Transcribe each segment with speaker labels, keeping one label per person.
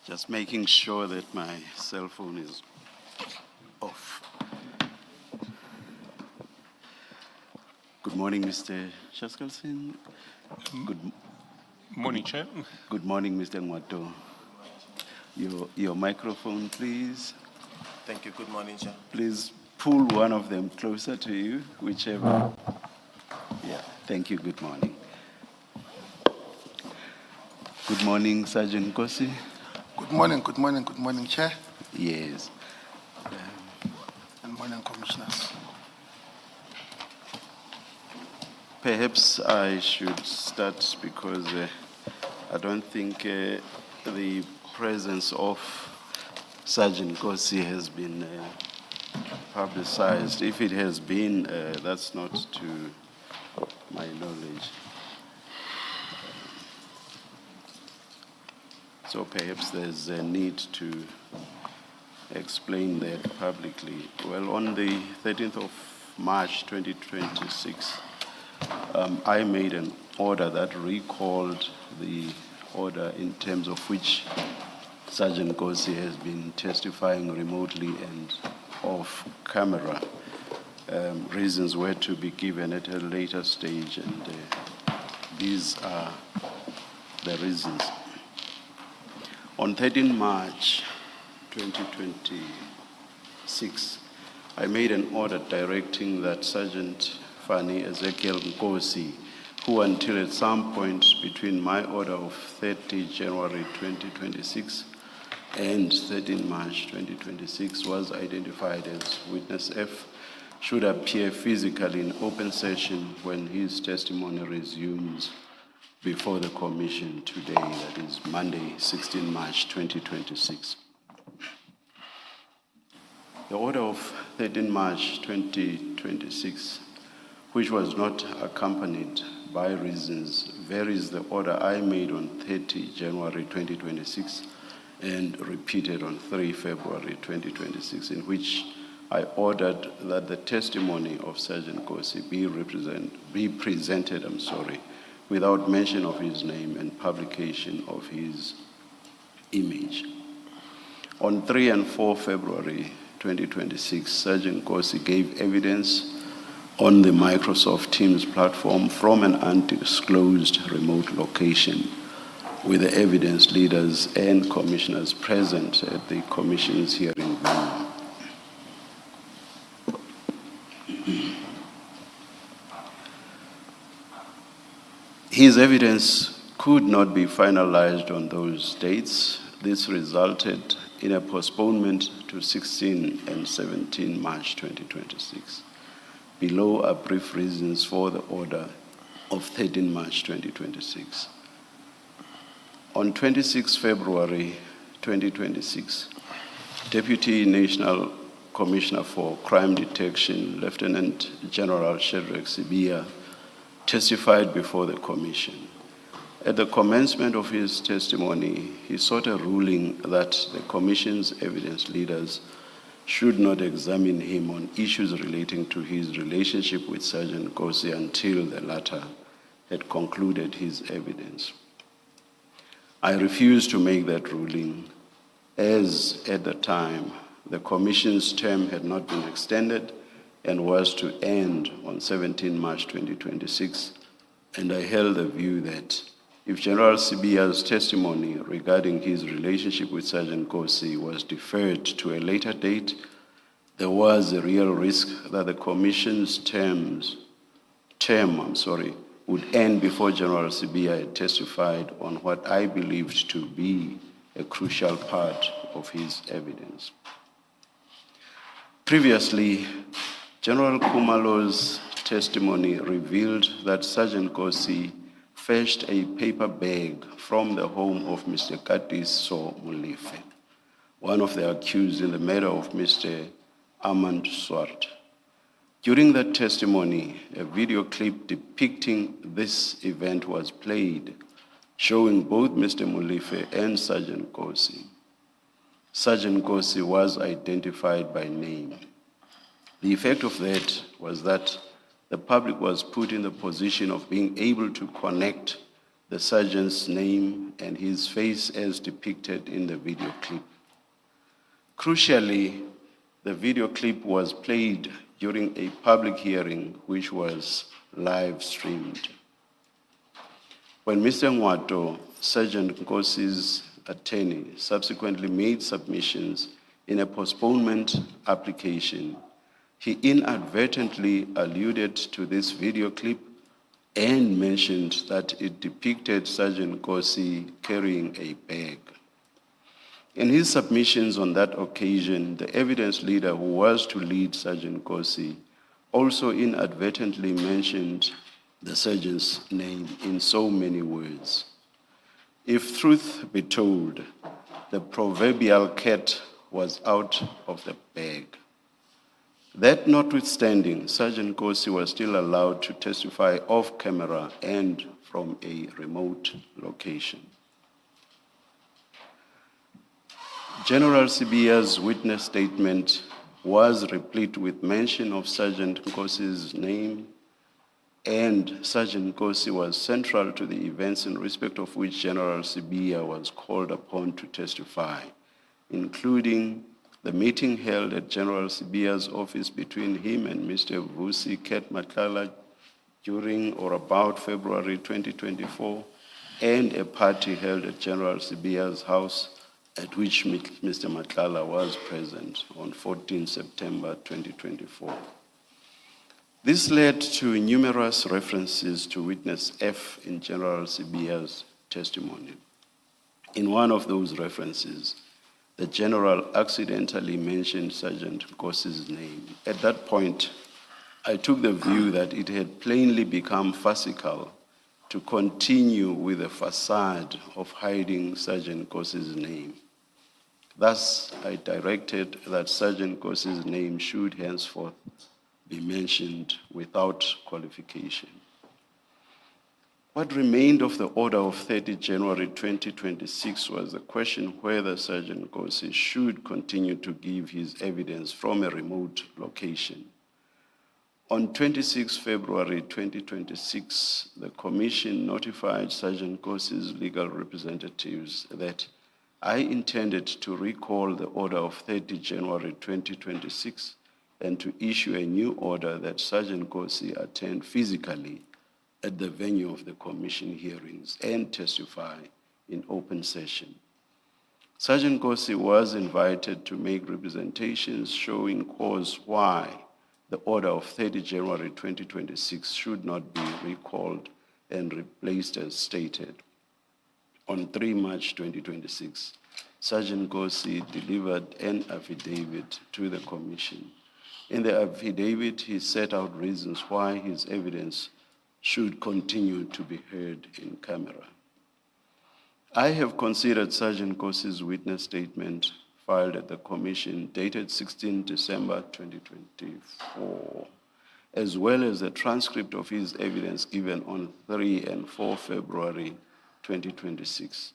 Speaker 1: Just making sure that my cell phone is off. Good morning, Mr. Chaskalson.
Speaker 2: Morning, Chair.
Speaker 1: Good morning, Mr. Ngwato. Your microphone, please.
Speaker 3: Thank you. Good morning, Chair.
Speaker 1: Please pull one of them closer to you, whichever. Yeah, thank you. Good morning. Good morning, Sergeant Nkosi.
Speaker 4: Good morning, Chair.
Speaker 1: Yes.
Speaker 4: Good morning, Commissioners.
Speaker 1: Perhaps I should start because I don't think the presence of Sergeant Nkosi has been publicized. If it has been, that's not to my knowledge. So perhaps there's a need to explain that publicly. Well, on the 13th of March 2026, I made an order that recalled the order in terms of which Sergeant Nkosi has been testifying remotely and off camera. Reasons were to be given at a later stage, and these are the reasons. On 13 March 2026, I made an order directing that Sergeant Fannie Nkosi, who until at some point between my order of 30 January 2026 and 13 March 2026 was identified as witness F, should appear physically in open session when his testimony resumes before the Commission today, that is Monday, 16 March 2026. The order of 13 March 2026, which was not accompanied by reasons, varies the order I made on 30 January 2026 and repeated on 3 February 2026, in which I ordered that the testimony of Sergeant Nkosi be presented, without mention of his name and publication of his image. On 3 and 4 February 2026, Sergeant Nkosi gave evidence on the Microsoft Teams platform from an undisclosed remote location, with the evidence leaders and commissioners present at the Commission's hearing venue. His evidence could not be finalized on those dates. This resulted in a postponement to 16 and 17 March 2026. Below are brief reasons for the order of 13 March 2026. On 26 February 2026, Deputy National Commissioner for Crime Detection, Lieutenant General Shadrack Sibia, testified before the Commission. At the commencement of his testimony, he sought a ruling that the Commission's evidence leaders should not examine him on issues relating to his relationship with Sergeant Nkosi until the latter had concluded his evidence. I refused to make that ruling, as at the time the Commission's term had not been extended and was to end on 17 March 2026, and I held the view that if General Sibia's testimony regarding his relationship with Sergeant Nkosi was deferred to a later date, there was a real risk that the Commission's term would end before General Sibia had testified on what I believed to be a crucial part of his evidence. Previously, General Kumalo's testimony revealed that Sergeant Nkosi fetched a paper bag from the home of Mr. Katiso Molefe, one of the accused in the murder of Mr. Armand Swart. During that testimony, a video clip depicting this event was played, showing both Mr. Molefe and Sergeant Nkosi. Sergeant Nkosi was identified by name. The effect of that was that the public was put in the position of being able to connect the sergeant's name and his face as depicted in the video clip. Crucially, the video clip was played during a public hearing which was live streamed. When Mr. Ngwato, Sergeant Nkosi's attorney, subsequently made submissions in a postponement application, he inadvertently alluded to this video clip and mentioned that it depicted Sergeant Nkosi carrying a bag. In his submissions on that occasion, the evidence leader who was to lead Sergeant Nkosi also inadvertently mentioned the sergeant's name in so many words. If truth be told, the proverbial cat was out of the bag. That notwithstanding, Sergeant Nkosi was still allowed to testify off camera and from a remote location. General Sibiya's witness statement was replete with mention of Sergeant Nkosi's name, and Sergeant Nkosi was central to the events in respect of which General Sibiya was called upon to testify, including the meeting held at General Sibiya's office between him and Mr. Vusi Ket Matlala during or about February 2024, and a party held at General Sibiya's house at which Mr. Matlala was present on 14 September 2024. This led to numerous references to witness F in General Sibiya's testimony. In one of those references, the general accidentally mentioned Sergeant Nkosi's name. At that point, I took the view that it had plainly become farcical to continue with the facade of hiding Sergeant Nkosi's name. Thus, I directed that Sergeant Nkosi's name should henceforth be mentioned without qualification. What remained of the order of 30 January 2026 was the question whether Sergeant Nkosi should continue to give his evidence from a remote location. On 26 February 2026, the Commission notified Sergeant Nkosi's legal representatives that I intended to recall the order of 30 January 2026 and to issue a new order that Sergeant Nkosi attend physically at the venue of the Commission hearings and testify in open session. Sergeant Nkosi was invited to make representations showing cause why the order of 30 January 2026 should not be recalled and replaced as stated. On 3 March 2026, Sergeant Nkosi delivered an affidavit to the Commission. In the affidavit, he set out reasons why his evidence should continue to be heard in camera. I have considered Sergeant Nkosi's witness statement filed at the Commission dated 16 December 2024, as well as the transcript of his evidence given on 3 and 4 February 2026.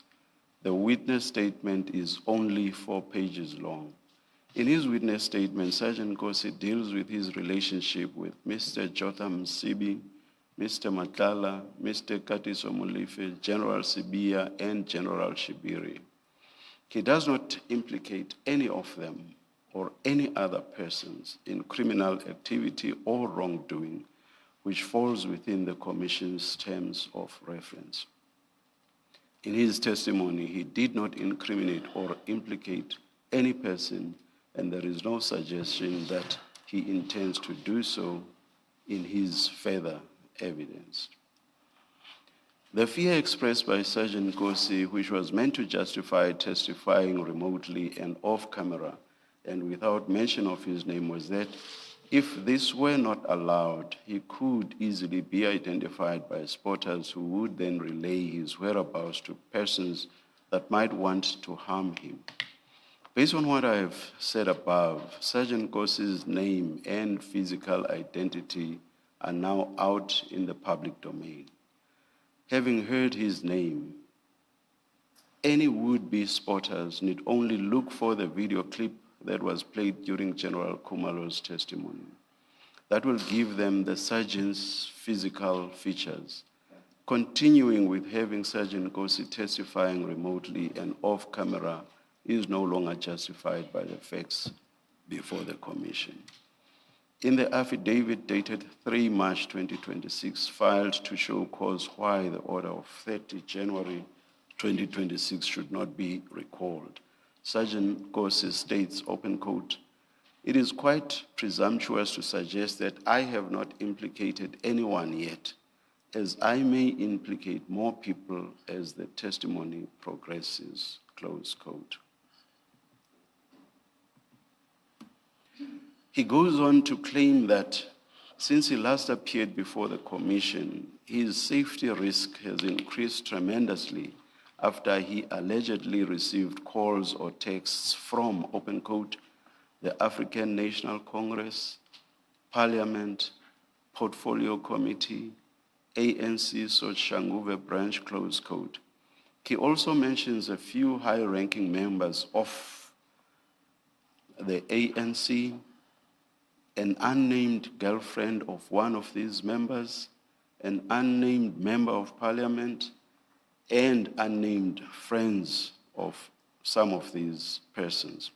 Speaker 1: The witness statement is only 4 pages long. In his witness statement, Sergeant Nkosi deals with his relationship with Mr. Jotham Sibi, Mr. Matlala, Mr. Katiso Mulife, General Sibiya, and General Shibiri. He does not implicate any of them or any other persons in criminal activity or wrongdoing, which falls within the Commission's terms of reference. In his testimony, he did not incriminate or implicate any person, and there is no suggestion that he intends to do so in his further evidence. The fear expressed by Sergeant Nkosi, which was meant to justify testifying remotely and off camera and without mention of his name, was that if this were not allowed, he could easily be identified by spotters who would then relay his whereabouts to persons that might want to harm him. Based on what I have said above, Sergeant Nkosi's name and physical identity are now out in the public domain. Having heard his name, any would-be spotters need only look for the video clip that was played during General Khumalo's testimony. That will give them the sergeant's physical features, Continuing with having Sergeant Nkosi testifying remotely and off camera is no longer justified by the facts before the Commission. In the affidavit dated 3 March 2026, filed to show cause why the order of 30 January 2026 should not be recalled, Sergeant Nkosi states, open quote, "It is quite presumptuous to suggest that I have not implicated anyone yet, as I may implicate more people as the testimony progresses," close quote. He goes on to claim that since he last appeared before the Commission, his safety risk has increased tremendously after he allegedly received calls or texts from, open quote, the African National Congress, Parliament, Portfolio Committee, ANC Soshanguve branch, close quote. He also mentions a few high-ranking members of the ANC, an unnamed girlfriend of one of these members, an unnamed member of parliament, and unnamed friends of some of these persons.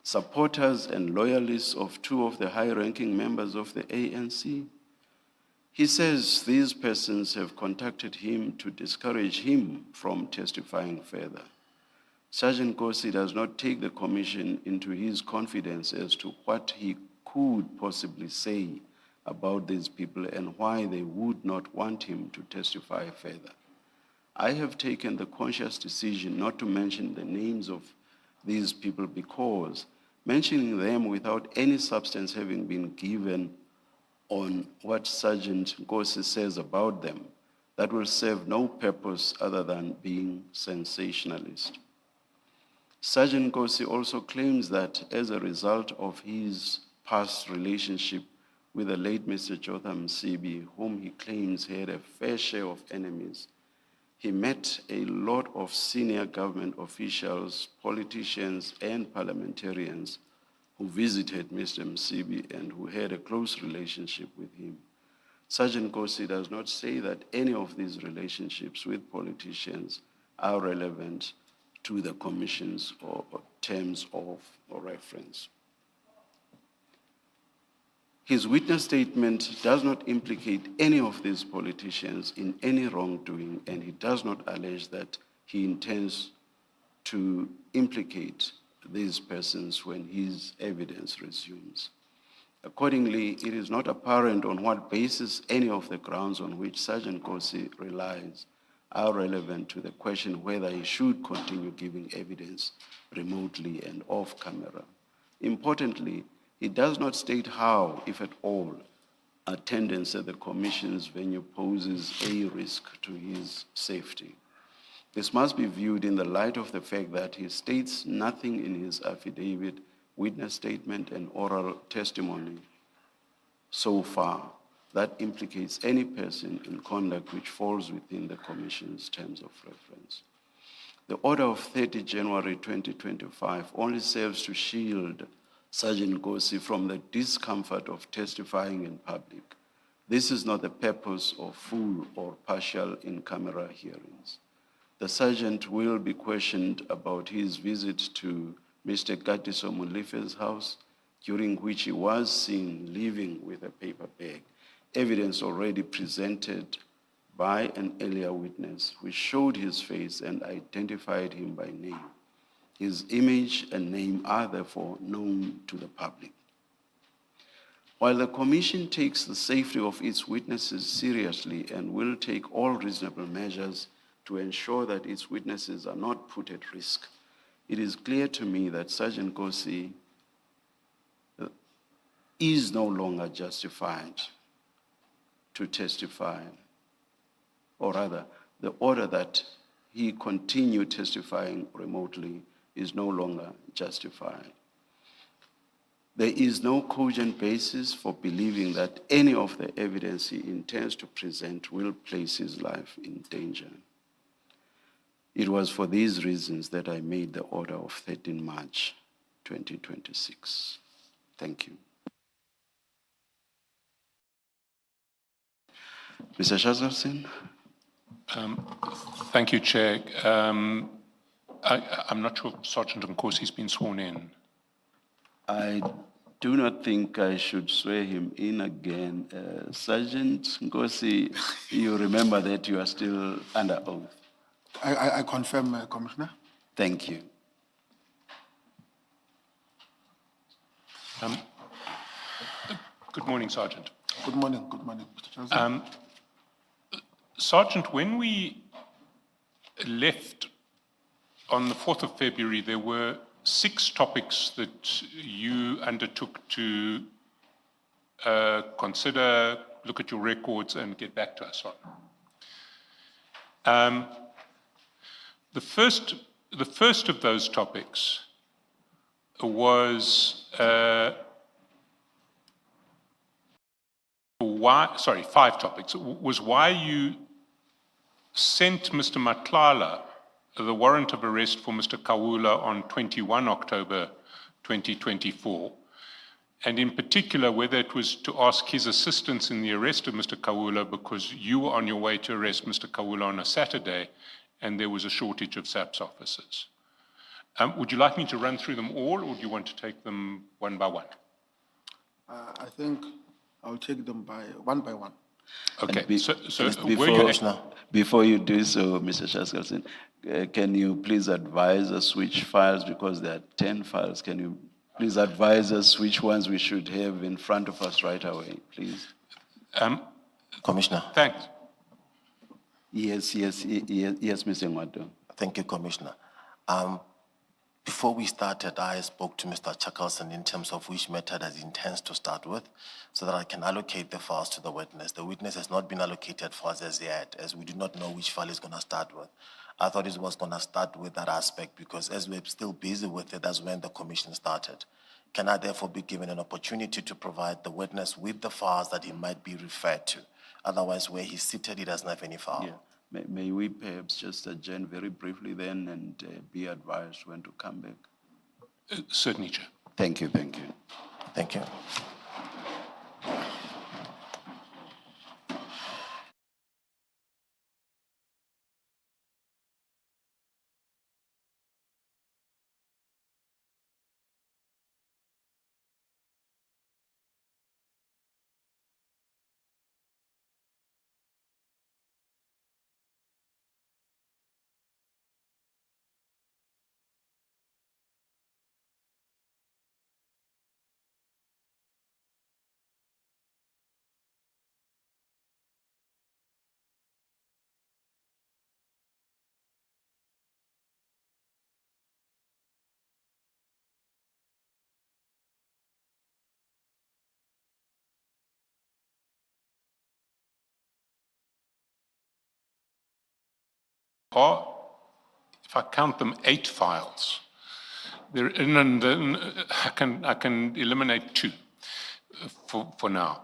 Speaker 1: Supporters and loyalists of two of the high-ranking members of the ANC. He says these persons have contacted him to discourage him from testifying further. Sergeant Nkosi does not take the Commission into his confidence as to what he could possibly say about these people and why they would not want him to testify further. I have taken the conscious decision not to mention the names of these people because mentioning them without any substance having been given on what Sergeant Nkosi says about them, that will serve no purpose other than being sensationalist. Sergeant Nkosi also claims that as a result of his past relationship with the late Mr. Jotham Msibi, whom he claims had a fair share of enemies, he met a lot of senior government officials, politicians, and parliamentarians who visited Mr. Msibi and who had a close relationship with him. Sergeant Nkosi does not say that any of these relationships with politicians are relevant to the Commission's or terms of reference. His witness statement does not implicate any of these politicians in any wrongdoing, and he does not allege that he intends to implicate these persons when his evidence resumes. Accordingly, it is not apparent on what basis any of the grounds on which Sergeant Nkosi relies are relevant to the question whether he should continue giving evidence remotely and off camera. Importantly, he does not state how, if at all, attendance at the Commission's venue poses a risk to his safety. This must be viewed in the light of the fact that he states nothing in his affidavit, witness statement, and oral testimony so far that implicates any person in conduct which falls within the Commission's terms of reference. The order of 30 January 2025 only serves to shield Sergeant Nkosi from the discomfort of testifying in public. This is not the purpose of full or partial in-camera hearings. The sergeant will be questioned about his visit to Mr. Katiso Mulife's house, during which he was seen leaving with a paper bag, evidence already presented by an earlier witness, which showed his face and identified him by name. His image and name are therefore known to the public. While the Commission takes the safety of its witnesses seriously and will take all reasonable measures to ensure that its witnesses are not put at risk, it is clear to me that Sergeant Nkosi is no longer justified to testify, or rather, the order that he continue testifying remotely is no longer justified. There is no cogent basis for believing that any of the evidence he intends to present will place his life in danger. It was for these reasons that I made the order of 13 March 2026. Thank you. Mr. Shazarson?
Speaker 2: Thank you, Chair. I'm not sure if Sergeant Nkosi has been sworn in.
Speaker 1: I do not think I should swear him in again. Sergeant Nkosi, you remember that you are still under oath.
Speaker 4: I confirm, Commissioner.
Speaker 1: Thank you.
Speaker 2: Good morning, Sergeant.
Speaker 4: Good morning, Mr. Chairman.
Speaker 2: Sergeant, when we left on the 4th of February, there were 6 topics that you undertook to consider, look at your records, and get back to us on. The first of those topics was 5 topics. Was why you sent Mr. Madlanga the warrant of arrest for Mr. Kawula on 21 October 2024, and in particular whether it was to ask his assistance in the arrest of Mr. Kawula because you were on your way to arrest Mr. Kawula on a Saturday and there was a shortage of SAPS officers. Would you like me to run through them all, or do you want to take them one by one?
Speaker 4: I think I'll take them one by one.
Speaker 2: Okay,
Speaker 1: Before you do so, Mr. Shaskalson, can you please advise us which files, because there are 10 files, can you please advise us which ones we should have in front of us right away, please?
Speaker 3: Commissioner.
Speaker 2: Thanks.
Speaker 1: Yes, Mr. Ngwado.
Speaker 3: Thank you, Commissioner. Before we started, I spoke to Mr. Chakalson in terms of which method he intends to start with, so that I can allocate the files to the witness. The witness has not been allocated files as yet, as we do not know which file he's going to start with. I thought he was going to start with that aspect because as we're still busy with it, that's when the commission started. Can I therefore be given an opportunity to provide the witness with the files that he might be referred to? Otherwise, where he's seated, he doesn't have any file.
Speaker 1: Yeah. May we perhaps just adjourn very briefly then and be advised when to come back?
Speaker 2: Certainly, Chair.
Speaker 1: Thank you.
Speaker 3: Thank you.
Speaker 2: If I count them, 8 files. And then I can eliminate 2 for now.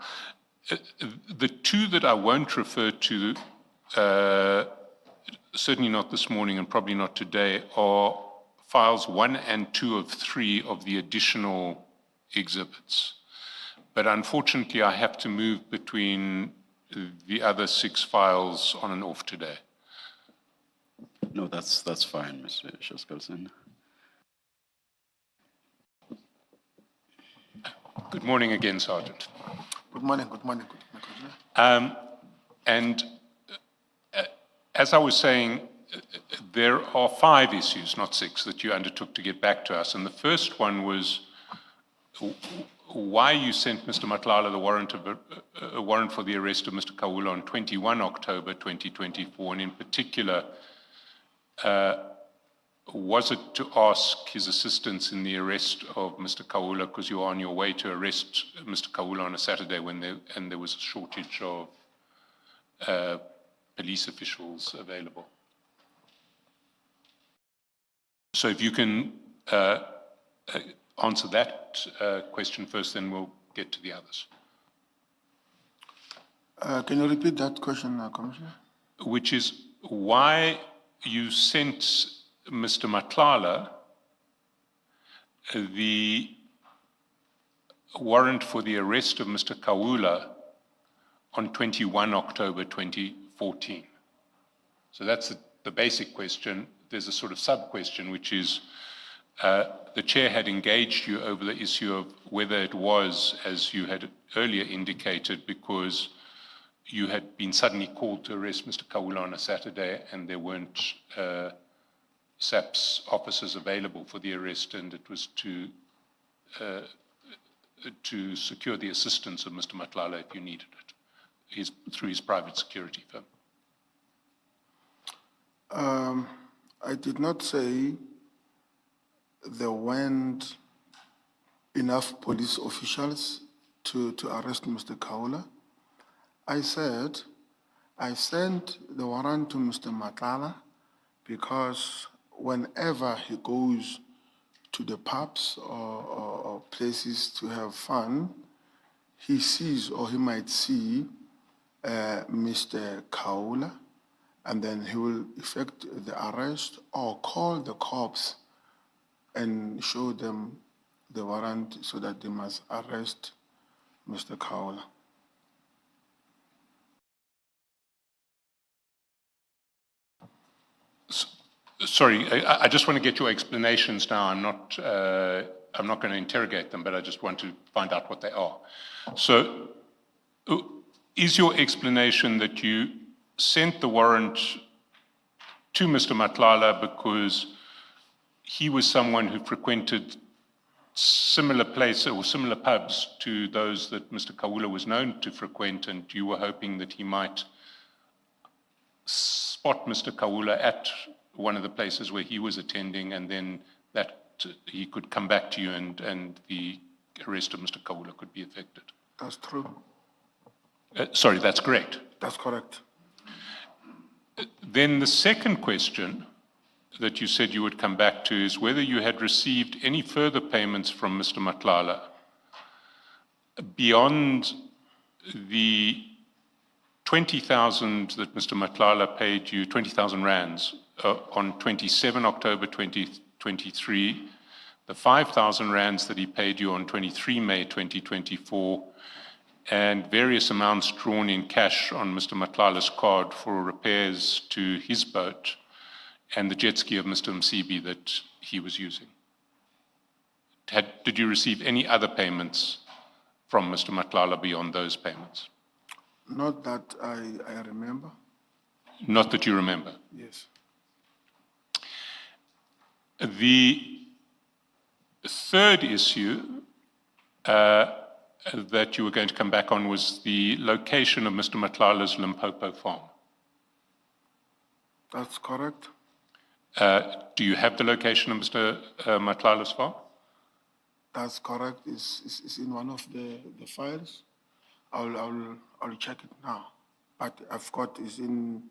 Speaker 2: The 2 that I won't refer to, certainly not this morning and probably not today, are files 1 and 2 of 3 of the additional exhibits. But unfortunately, I have to move between the other 6 files on and off today.
Speaker 1: No, that's fine, Mr. Shaskalson.
Speaker 2: Good morning again, Sergeant.
Speaker 4: Good morning, Commissioner.
Speaker 2: And as I was saying, there are 5 issues, not 6, that you undertook to get back to us. And the first one was why you sent Mr. Madlanga the warrant for the arrest of Mr. Kawula on 21 October 2024, and in particular, was it to ask his assistance in the arrest of Mr. Kawula because you were on your way to arrest Mr. Kawula on a Saturday when there was a shortage of police officials available? So if you can answer that question first, then we'll get to the others.
Speaker 4: Can you repeat that question, Commissioner?
Speaker 2: Which is why you sent Mr. Madlanga the warrant for the arrest of Mr. Kawula on 21 October 2014. So that's the basic question. There's a sort of sub-question, which is, the chair had engaged you over the issue of whether it was, as you had earlier indicated, because you had been suddenly called to arrest Mr. Kawula on a Saturday and there weren't SAP's officers available for the arrest, and it was to secure the assistance of Mr. Madlanga if you needed it, through his private security firm.
Speaker 4: I did not say there weren't enough police officials to arrest Mr. Kawula. I said I sent the warrant to Mr. Madlanga because whenever he goes to the pubs or places to have fun, he sees or he might see Mr. Kawula, and then he will effect the arrest or call the cops and show them the warrant so that they must arrest Mr. Kawula.
Speaker 2: Sorry, I just want to get your explanations now. I'm not going to interrogate them, but I just want to find out what they are. So, is your explanation that you sent the warrant to Mr. Madlanga because he was someone who frequented similar places or similar pubs to those that Mr. Kawula was known to frequent, and you were hoping that he might spot Mr. Kawula at one of the places where he was attending, and then that he could come back to you and the arrest of Mr. Kawula could be effected?
Speaker 4: That's true.
Speaker 2: Sorry, that's correct.
Speaker 4: That's correct.
Speaker 2: Then the second question that you said you would come back to is whether you had received any further payments from Mr. Madlanga beyond the 20,000 that Mr. Madlanga paid you, 20,000 rands, on 27 October 2023, the 5,000 rands that he paid you on 23 May 2024, and various amounts drawn in cash on Mr. Madlanga's card for repairs to his boat and the jet ski of Mr. Msibi that he was using. Did you receive any other payments from Mr. Madlanga beyond those payments?
Speaker 4: Not that I remember.
Speaker 2: Not that you remember?
Speaker 4: Yes.
Speaker 2: The third issue that you were going to come back on was the location of Mr. Madlanga's Limpopo farm.
Speaker 4: That's correct.
Speaker 2: Do you have the location of Mr. Madlanga's farm?
Speaker 4: That's correct. It's in one of the files. I'll check it now. But I've got it's in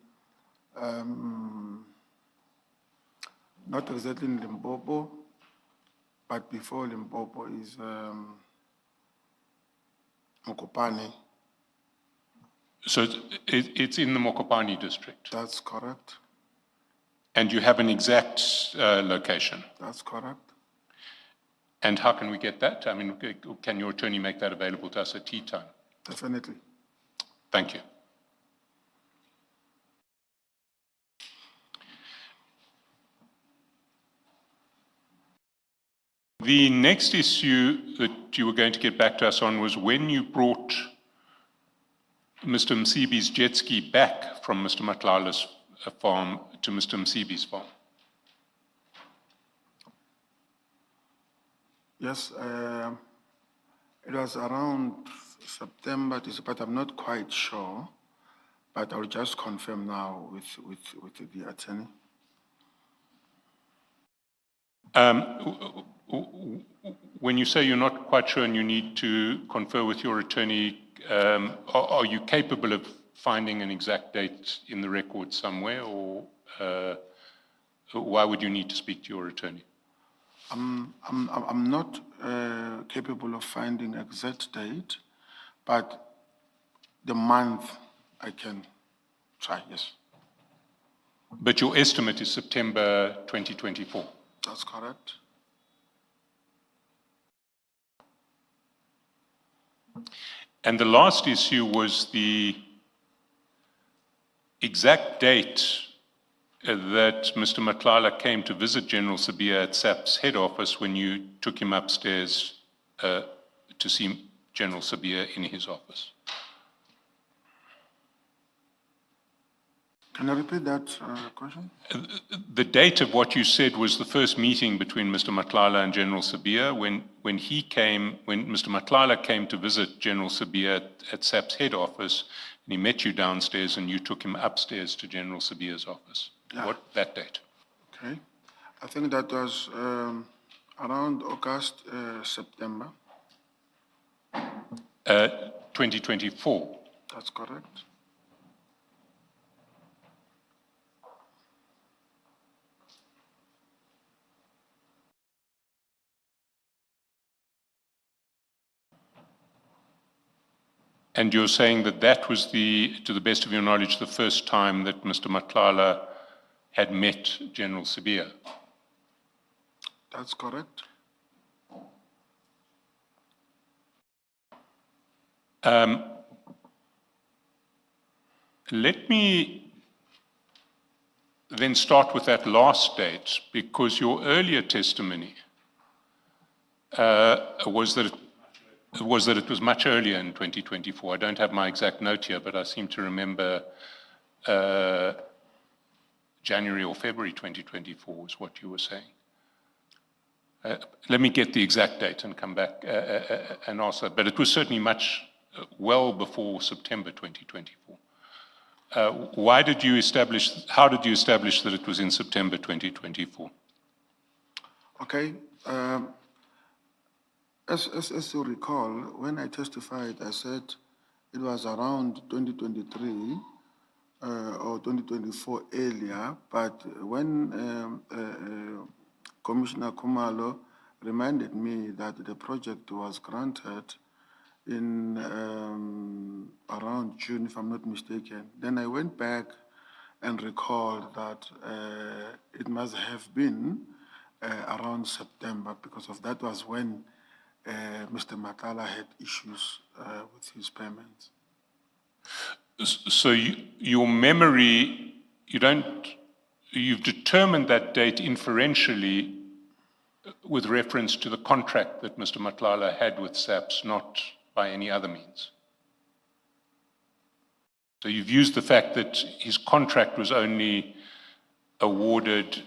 Speaker 4: not exactly in Limpopo, but before Limpopo is Mokopane.
Speaker 2: So it's in the Mokopane district?
Speaker 4: That's correct.
Speaker 2: And you have an exact location?
Speaker 4: That's correct.
Speaker 2: And how can we get that? I mean, can your attorney make that available to us at tea time?
Speaker 4: Definitely.
Speaker 2: Thank you. The next issue that you were going to get back to us on was when you brought Mr. Msibi's jet ski back from Mr. Madlanga's farm to Mr. Msibi's farm.
Speaker 4: Yes, it was around September, but I'm not quite sure. But I'll just confirm now with the attorney.
Speaker 2: When you say you're not quite sure and you need to confer with your attorney, are you capable of finding an exact date in the record somewhere, or why would you need to speak to your attorney?
Speaker 4: I'm not capable of finding exact date, but the month I can try, yes.
Speaker 2: But your estimate is September 2024?
Speaker 4: That's correct.
Speaker 2: And the last issue was the exact date that Mr. Matlala came to visit General Sabia at SAP's head office when you took him upstairs to see General Sabia in his office?
Speaker 4: Can I repeat that question?
Speaker 2: The date of what you said was the first meeting between Mr. Matlala and General Sabia when Mr. Matlala came to visit General Sabia at SAP's head office, and he met you downstairs and you took him upstairs to General Sabia's office.
Speaker 4: Yeah.
Speaker 2: What, that date?
Speaker 4: Okay. I think that was around August, September.
Speaker 2: 2024.
Speaker 4: That's correct.
Speaker 2: And you're saying that that was to the best of your knowledge, the first time that Mr. Matlala had met General Sabia?
Speaker 4: That's correct.
Speaker 2: Let me then start with that last date, because your earlier testimony was that it was much earlier in 2024. I don't have my exact note here, but I seem to remember January or February 2024 was what you were saying. Let me get the exact date and come back and answer, but it was certainly well before September 2024. How did you establish that it was in September 2024?
Speaker 4: Okay. As you recall, when I testified, I said it was around 2023 or 2024 earlier, but when Commissioner Khumalo reminded me that the project was granted in around June, if I'm not mistaken, then I went back and recalled that it must have been around September, because of that was when Mr. Matlala had issues with his payments.
Speaker 2: So your memory, you've determined that date inferentially with reference to the contract that Mr. Matlala had with SAPS, not by any other means. So you've used the fact that his contract was only awarded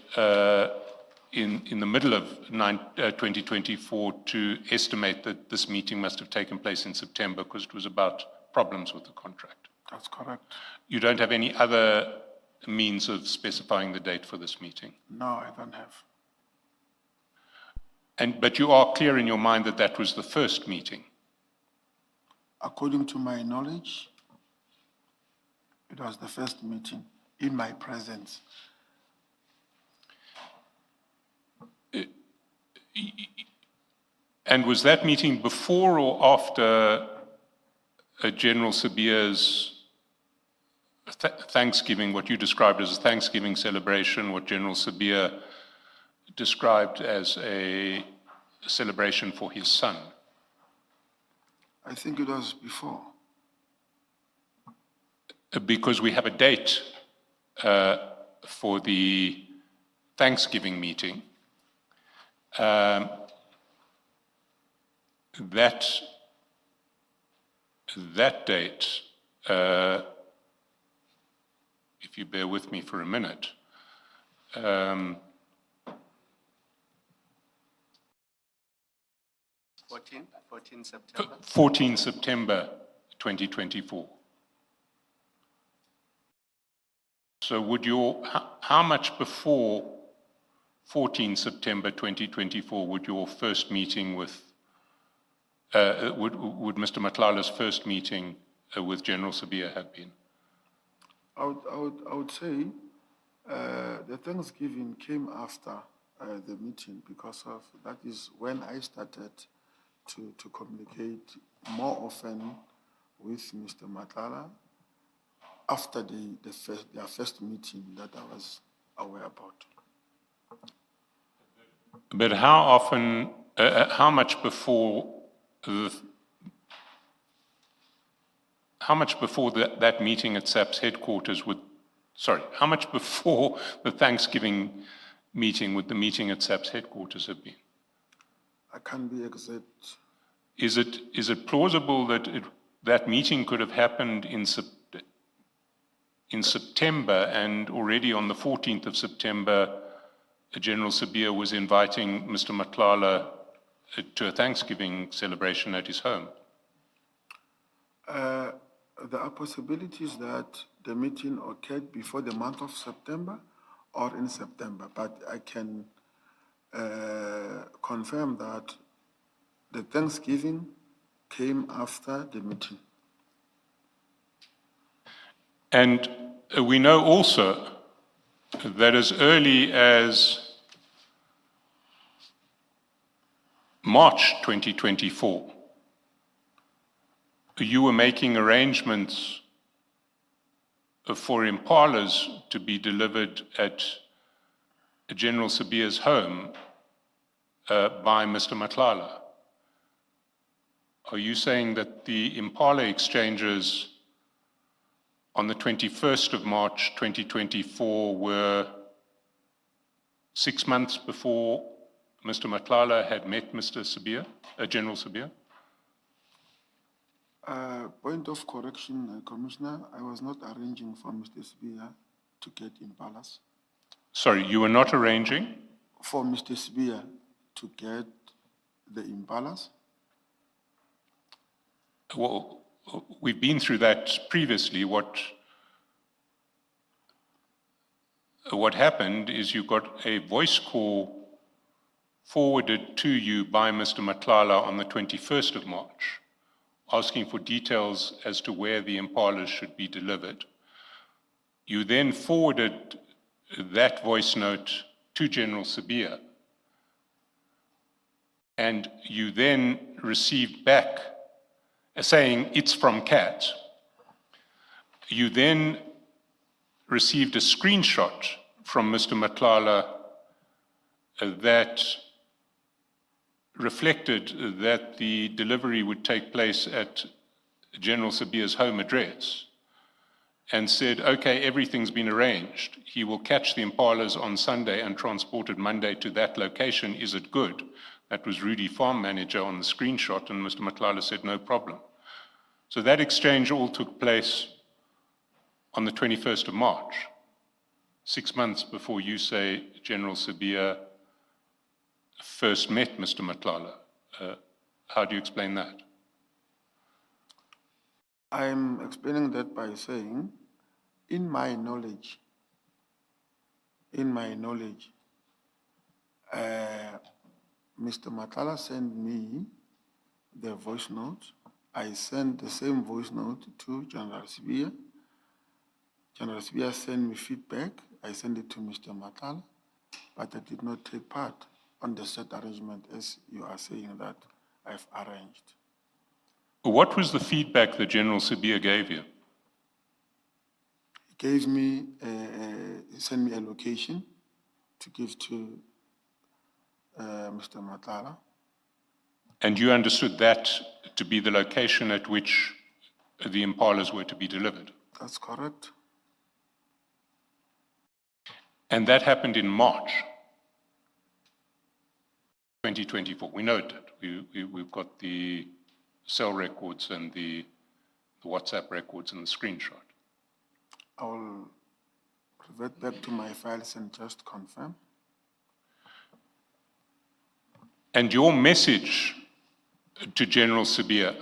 Speaker 2: in the middle of 2024 to estimate that this meeting must have taken place in September because it was about problems with the contract.
Speaker 4: That's correct.
Speaker 2: You don't have any other means of specifying the date for this meeting?
Speaker 4: No, I don't have.
Speaker 2: But you are clear in your mind that that was the first meeting?
Speaker 4: According to my knowledge, it was the first meeting in my presence.
Speaker 2: And was that meeting before or after General Sabia's Thanksgiving, what you described as a Thanksgiving celebration, what General Sabia described as a celebration for his son?
Speaker 4: I think it was before.
Speaker 2: Because we have a date for the Thanksgiving meeting. That date, if you bear with me for a minute,
Speaker 5: 14 September.
Speaker 2: 14 September 2024. So how much before 14 September 2024 would your first meeting with, would Mr. Matlala's first meeting with General Sabia have been?
Speaker 4: I would say the Thanksgiving came after the meeting, because of that is when I started to communicate more often with Mr. Matlala after their first meeting that I was aware about.
Speaker 2: But how often, how much before that meeting at SAP's headquarters would Sorry, how much before the Thanksgiving meeting would the meeting at SAP's headquarters have been?
Speaker 4: I can't be exact.
Speaker 2: Is it plausible that that meeting could have happened in September, and already on the 14th of September, General Sabia was inviting Mr. Matlala to a Thanksgiving celebration at his home?
Speaker 4: There are possibilities that the meeting occurred before the month of September or in September, but I can confirm that the Thanksgiving came after the meeting.
Speaker 2: And we know also that as early as March 2024, you were making arrangements for impalas to be delivered at General Sabia's home by Mr. Matlala. Are you saying that the impala exchanges on the 21st of March 2024 were 6 months before Mr. Matlala had met Mr. Sabia, General Sabia?
Speaker 4: Point of correction, Commissioner, I was not arranging for Mr. Sabia to get impalas.
Speaker 2: Sorry, you were not arranging?
Speaker 4: For Mr. Sabia to get the impalas.
Speaker 2: Well, we've been through that previously. What happened is you got a voice call forwarded to you by Mr. Matlala on the 21st of March, asking for details as to where the impalas should be delivered. You then forwarded that voice note to General Sabia, and you then received back saying it's from CAT. You then received a screenshot from Mr. Matlala that reflected that the delivery would take place at General Sabia's home address, and said, okay, everything's been arranged. He will catch the impalas on Sunday and transport it Monday to that location. Is it good? That was Rudy, farm manager, on the screenshot, and Mr. Matlala said, no problem. So that exchange all took place on the 21st of March, 6 months before you say General Sabia first met Mr. Matlala. How do you explain that?
Speaker 4: I'm explaining that by saying, in my knowledge, Mr. Matlala sent me the voice note. I sent the same voice note to General Sabia. General Sabia sent me feedback. I sent it to Mr. Matlala, but I did not take part on the set arrangement as you are saying that I've arranged.
Speaker 2: What was the feedback that General Sabia gave you?
Speaker 4: He gave me, he sent me a location to give to Mr. Matlala.
Speaker 2: And you understood that to be the location at which the impalas were to be delivered?
Speaker 4: That's correct.
Speaker 2: And that happened in March 2024. We know it did. We've got the cell records and the WhatsApp records and the screenshot.
Speaker 4: I will revert back to my files and just confirm.
Speaker 2: And your message to General Sabia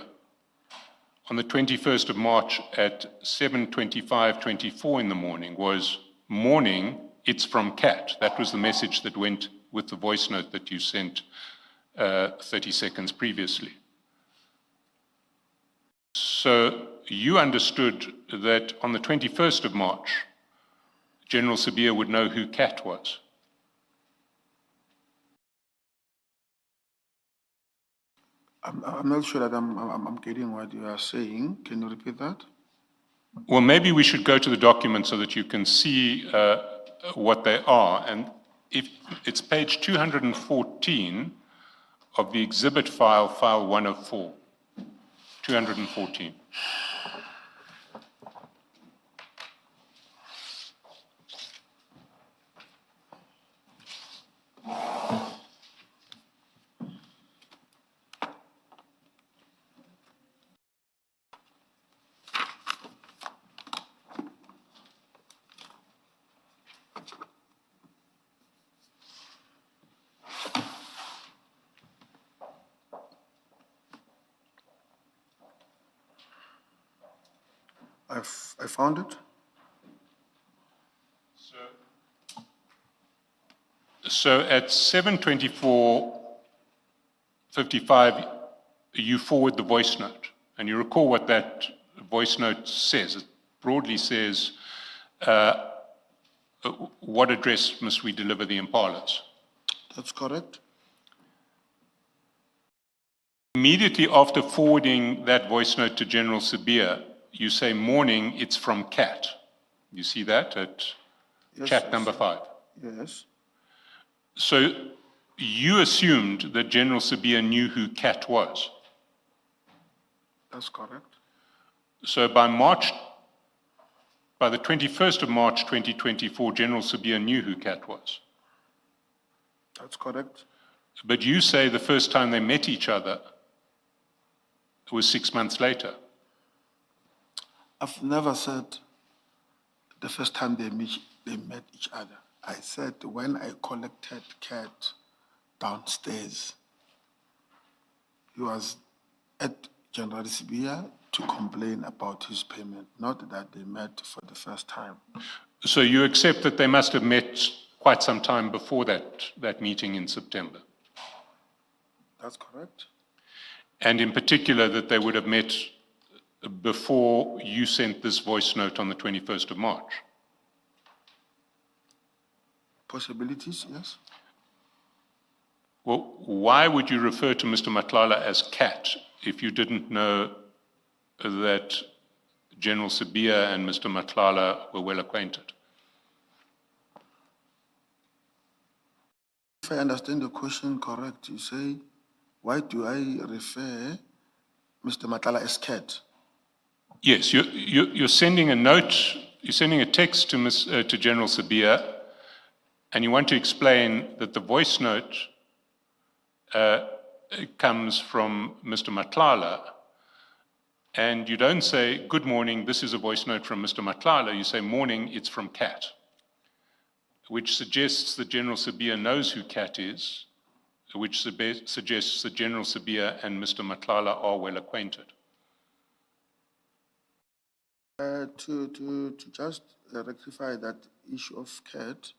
Speaker 2: on the 21st of March at 7:25:24 in the morning was, morning, it's from CAT. That was the message that went with the voice note that you sent 30 seconds previously. So you understood that on the 21st of March, General Sabia would know who CAT was.
Speaker 4: I'm not sure that I'm getting what you are saying. Can you repeat that?
Speaker 2: Well, maybe we should go to the document so that you can see what they are. And if it's page 214 of the exhibit file, file 104, 214.
Speaker 4: I found it.
Speaker 2: So at 7:24:55, you forward the voice note, and you recall what that voice note says. It broadly says, what address must we deliver the impalas?
Speaker 4: That's correct.
Speaker 2: Immediately after forwarding that voice note to General Sabia, you say, morning, it's from Cat. You see that at chat number 5?
Speaker 4: Yes,
Speaker 2: So you assumed that General Sabia knew who Cat was.
Speaker 4: that's correct.
Speaker 2: So by the 21st of March 2024, General Sabia knew who Cat was.
Speaker 4: That's correct.
Speaker 2: But you say the first time they met each other was 6 months later.
Speaker 4: I've never said the first time they met each other. I said when I collected Cat downstairs, he was at General Sibia to complain about his payment, not that they met for the first time.
Speaker 2: So you accept that they must have met quite some time before that meeting in September?
Speaker 4: That's correct.
Speaker 2: And in particular, that they would have met before you sent this voice note on the 21st of March?
Speaker 4: Possibilities, yes.
Speaker 2: Well, why would you refer to Mr. Madlanga as Cat if you didn't know that General Sabia and Mr. Madlanga were well acquainted?
Speaker 4: If I understand the question correct, you say, why do I refer Mr. Madlanga as Cat?
Speaker 2: Yes, you're sending a note, you're sending a text to General Sabia, and you want to explain that the voice note comes from Mr. Madlanga, and you don't say, good morning, this is a voice note from Mr. Madlanga. You say, morning, it's from Cat, which suggests that General Sabia knows who Cat is, which suggests that General Sabia and Mr. Madlanga are well acquainted.
Speaker 4: To just rectify that issue of Cat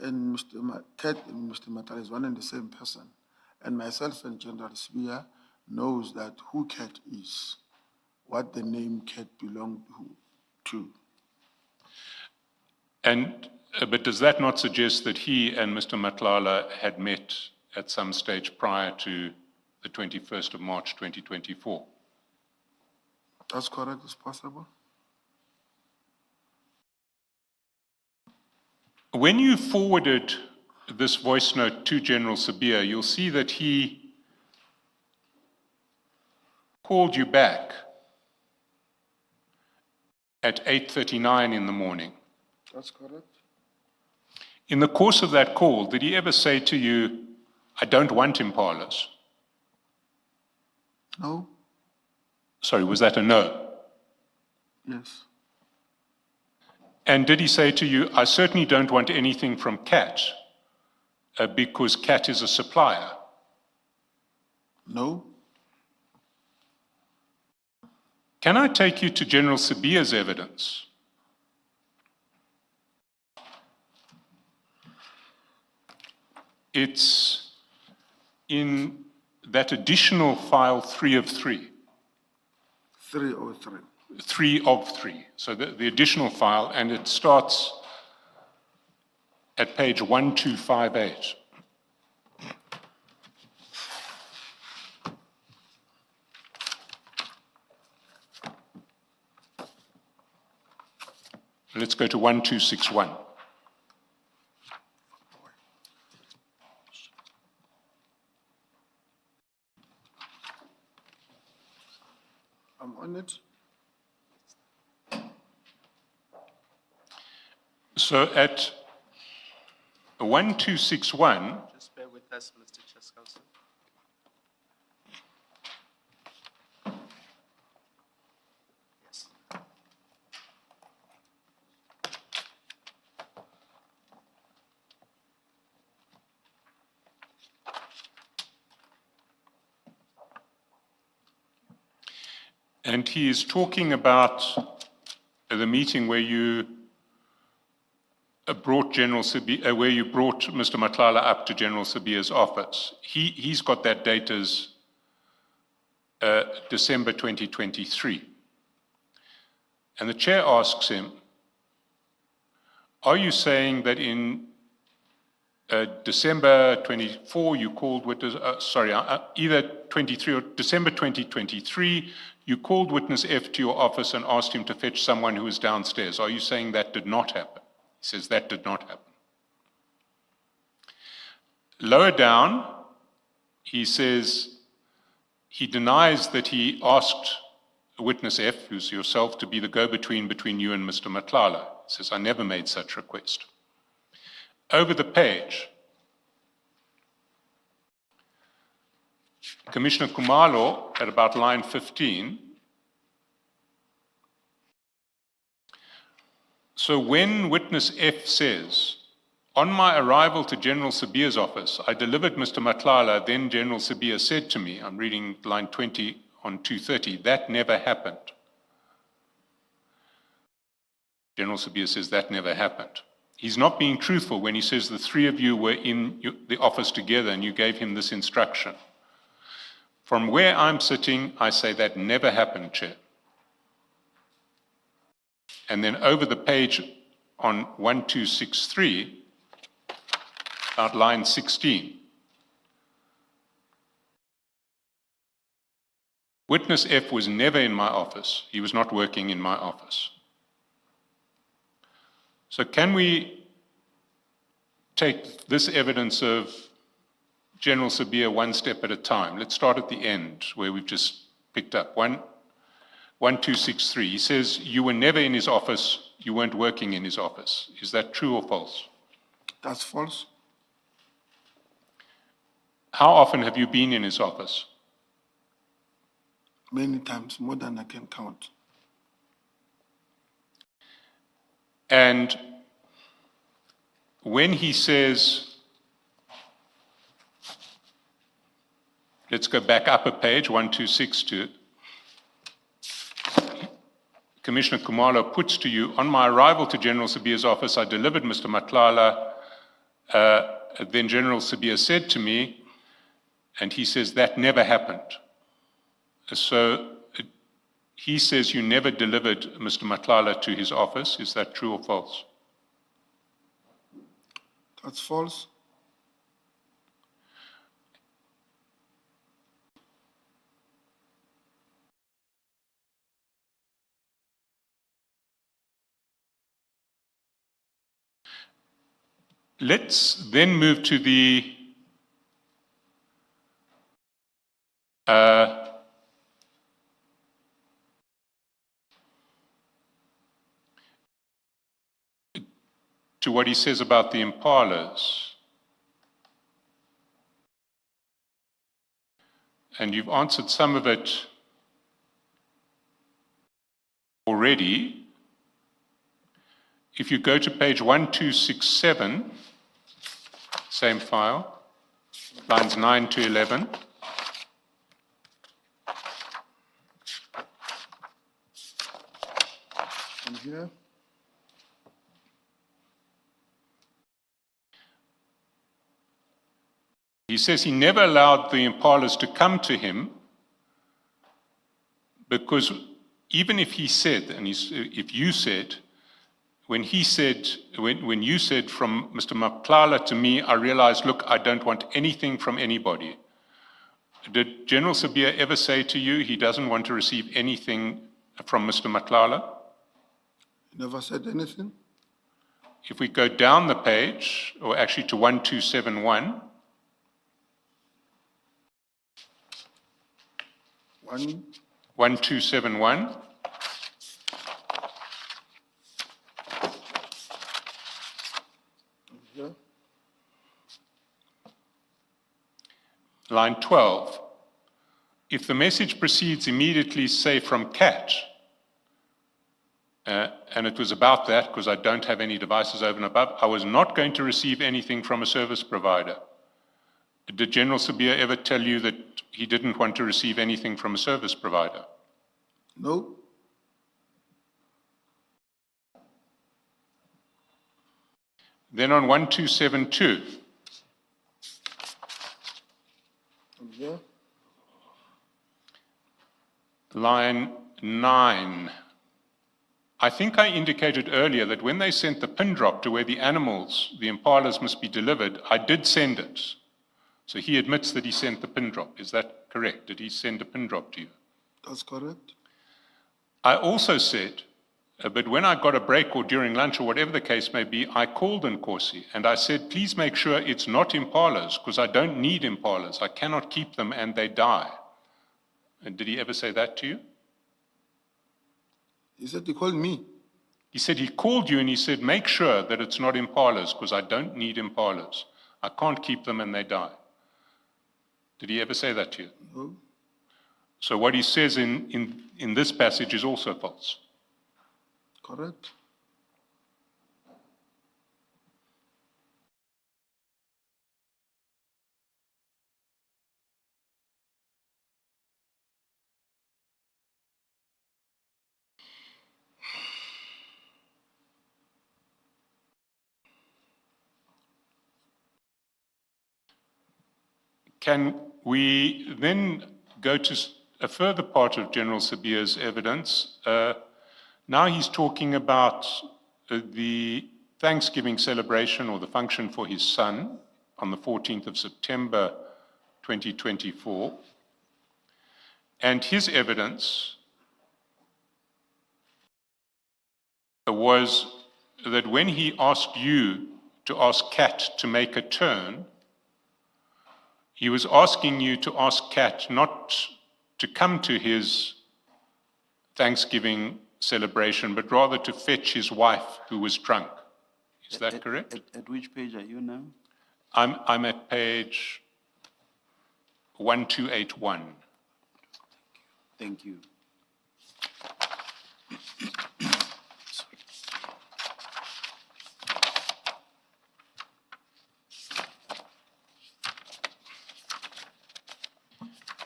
Speaker 4: and Mr. Madlanga is one and the same person. And myself and General Sibia knows that who Cat is, what the name Cat belonged to.
Speaker 2: And, but does that not suggest that he and Mr. Madlanga had met at some stage prior to the 21st of March 2024?
Speaker 4: That's correct, it's possible.
Speaker 2: When you forwarded this voice note to General Sabia, you'll see that he called you back at 8:39 in the morning.
Speaker 4: That's correct.
Speaker 2: In the course of that call, did he ever say to you, I don't want impalas?
Speaker 4: No?
Speaker 2: Sorry, was that a no?
Speaker 4: Yes.
Speaker 2: And did he say to you, I certainly don't want anything from Cat because Cat is a supplier?
Speaker 4: No?
Speaker 2: Can I take you to General Sabia's evidence? It's in that additional file 3 of 3.
Speaker 4: 303.
Speaker 2: 3 of 3. So the additional file, and it starts at page 1258. Let's go to 1261.
Speaker 4: I'm on it.
Speaker 2: So at 1261,
Speaker 5: Just bear with us, Mr. Chairperson. Yes.
Speaker 2: And he is talking about the meeting where you brought General Sibiya, where you brought Mr. Matlala up to General Sibiya's office. He's got that date as December 2023. And the chair asks him, are you saying that in December 24 you called witness, either 23 or December 2023, you called witness F to your office and asked him to fetch someone who was downstairs. Are you saying that did not happen? He says that did not happen. Lower down, he says he denies that he asked witness F, who's yourself, to be the go-between between you and Mr. Matlala. He says, I never made such request. Over the page, Commissioner Kumalo, at about line 15, so when witness F says, on my arrival to General Sibiya's office, I delivered Mr. Matlala, then General Sibiya said to me, I'm reading line 20 on 230, that never happened. General Sibiya says that never happened. He's not being truthful when he says the three of you were in the office together and you gave him this instruction. From where I'm sitting, I say that never happened, Chair. And then over the page on 1263, about line 16, witness F was never in my office. He was not working in my office. So can we take this evidence of General Sibiya one step at a time? Let's start at the end where we've just picked up. 1263, he says you were never in his office, you weren't working in his office. Is that true or false?
Speaker 4: That's false.
Speaker 2: How often have you been in his office?
Speaker 4: Many times, more than I can count.
Speaker 2: And when he says, let's go back up a page, 1262, Commissioner Kumalo puts to you, on my arrival to General Sibiya's office, I delivered Mr. Matlala, then General Sibiya said to me, and he says that never happened. So he says you never delivered Mr. Matlala to his office. Is that true or false?
Speaker 4: That's false.
Speaker 2: Let's then move to the to what he says about the impalas. And you've answered some of it already. If you go to page 1267, same file, lines 9 to 11.
Speaker 4: And here,
Speaker 2: He says he never allowed the impalas to come to him because even if he said, and if you said, when you said from Mr. Matlala to me, I realized, look, I don't want anything from anybody. Did General Sibiya ever say to you he doesn't want to receive anything from Mr. Matlala?
Speaker 4: he never said anything.
Speaker 2: If we go down the page, or actually to 1271, 1271,
Speaker 4: Here,
Speaker 2: line 12. If the message proceeds immediately, say from Cat, and it was about that because I don't have any devices over and above, I was not going to receive anything from a service provider. Did General Sibiya ever tell you that he didn't want to receive anything from a service provider?
Speaker 4: No?
Speaker 2: Then on 1272,
Speaker 4: Yeah.
Speaker 2: line 9. I think I indicated earlier that when they sent the pin drop to where the animals, the impalas, must be delivered, I did send it. So he admits that he sent the pin drop. Is that correct? Did he send a pin drop to you?
Speaker 4: That's correct.
Speaker 2: I also said, but when I got a break or during lunch or whatever the case may be, I called Nkosi and I said, please make sure it's not impalas because I don't need impalas. I cannot keep them and they die. And did he ever say that to you?
Speaker 4: He said he called me.
Speaker 2: He said he called you and he said, make sure that it's not impalas because I don't need impalas. I can't keep them and they die. Did he ever say that to you?
Speaker 4: No?
Speaker 2: So what he says in this passage is also false.
Speaker 4: Correct.
Speaker 2: Can we then go to a further part of General Sabia's evidence? Now he's talking about the Thanksgiving celebration or the function for his son on the 14th of September 2024. And his evidence was that when he asked you to ask Kat to make a turn, he was asking you to ask Kat not to come to his Thanksgiving celebration, but rather to fetch his wife who was drunk. Is that correct?
Speaker 1: At which page are you now?
Speaker 2: I'm at page 1281.
Speaker 1: Thank you.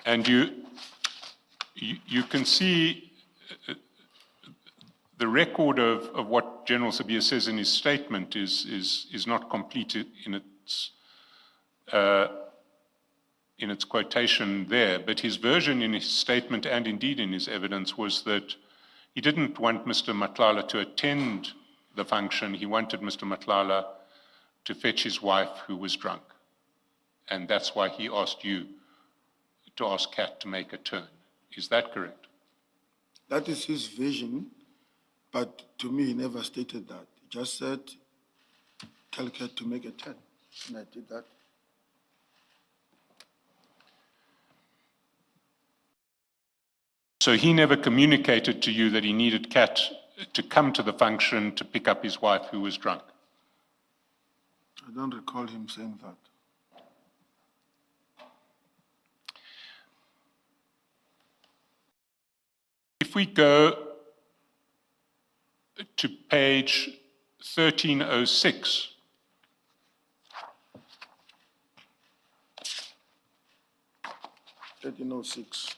Speaker 2: And you can see the record of what General Sabia says in his statement is not complete in its quotation there, but his version in his statement and indeed in his evidence was that he didn't want Mr. Madlanga to attend the function. He wanted Mr. Madlanga to fetch his wife who was drunk. And that's why he asked you to ask Kat to make a turn. Is that correct?
Speaker 4: That is his vision, but to me, he never stated that. He just said, tell Kat to make a turn, and I did that.
Speaker 2: So he never communicated to you that he needed Kat to come to the function to pick up his wife who was drunk?
Speaker 4: I don't recall him saying that.
Speaker 2: If we go to page 1306,
Speaker 4: That 1306.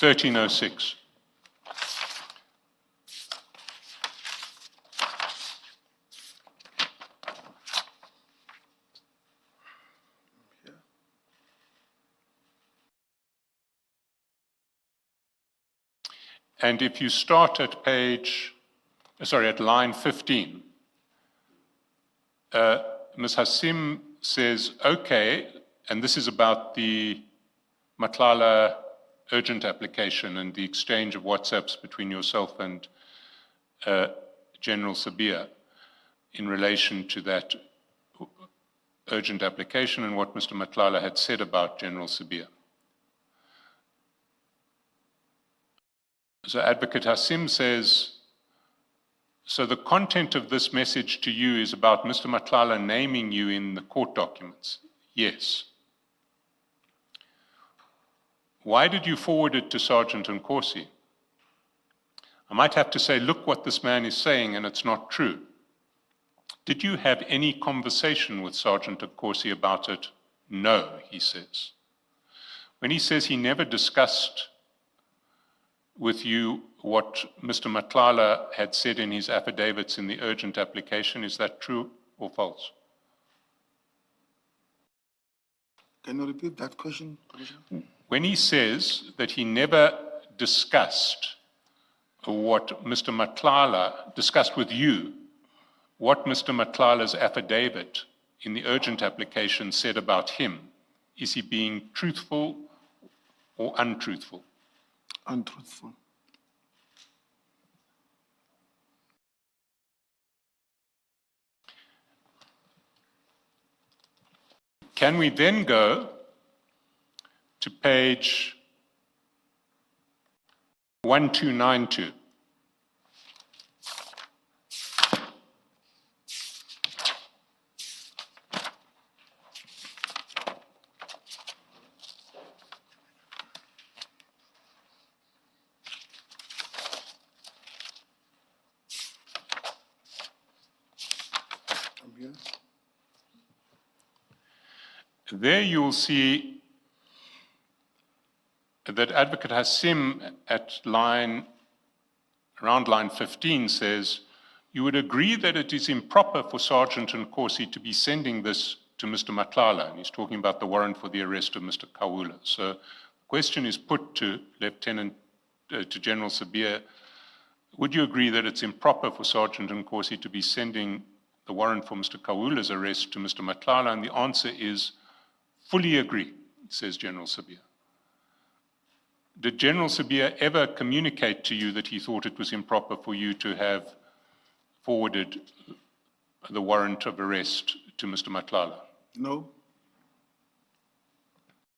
Speaker 2: 1306. And if you start at at line 15, Ms. Hassim says, okay, and this is about the Madlanga urgent application and the exchange of WhatsApps between yourself and General Sabia in relation to that urgent application and what Mr. Madlanga had said about General Sabia. So Advocate Hassim says, so the content of this message to you is about Mr. Madlanga naming you in the court documents? Yes. Why did you forward it to Sergeant Nkosi? I might have to say, look what this man is saying, and it's not true. Did you have any conversation with Sergeant Nkosi about it? No, he says. When he says he never discussed with you what Mr. Matlala had said in his affidavits in the urgent application? Is that true or false?
Speaker 4: Can you repeat that question, Commissioner?
Speaker 2: When he says that he never discussed what Mr. Matlala discussed with you, what Mr. Matlala's affidavit in the urgent application said about him, is he being truthful or untruthful?
Speaker 4: Untruthful.
Speaker 2: Can we then go to page 1292?
Speaker 4: I'm here.
Speaker 2: There you will see that Advocate Hassim at around line 15 says, you would agree that it is improper for Sergeant Nkosi to be sending this to Mr. Matlala, and he's talking about the warrant for the arrest of Mr. Kawula. So the question is put to to General Sabia, would you agree that it's improper for Sergeant Nkosi to be sending the warrant for Mr. Kawula's arrest to Mr. Matlala? And the answer is fully agree, says General Sabia. Did General Sabia ever communicate to you that he thought it was improper for you to have forwarded the warrant of arrest to Mr. Matlala?
Speaker 4: No.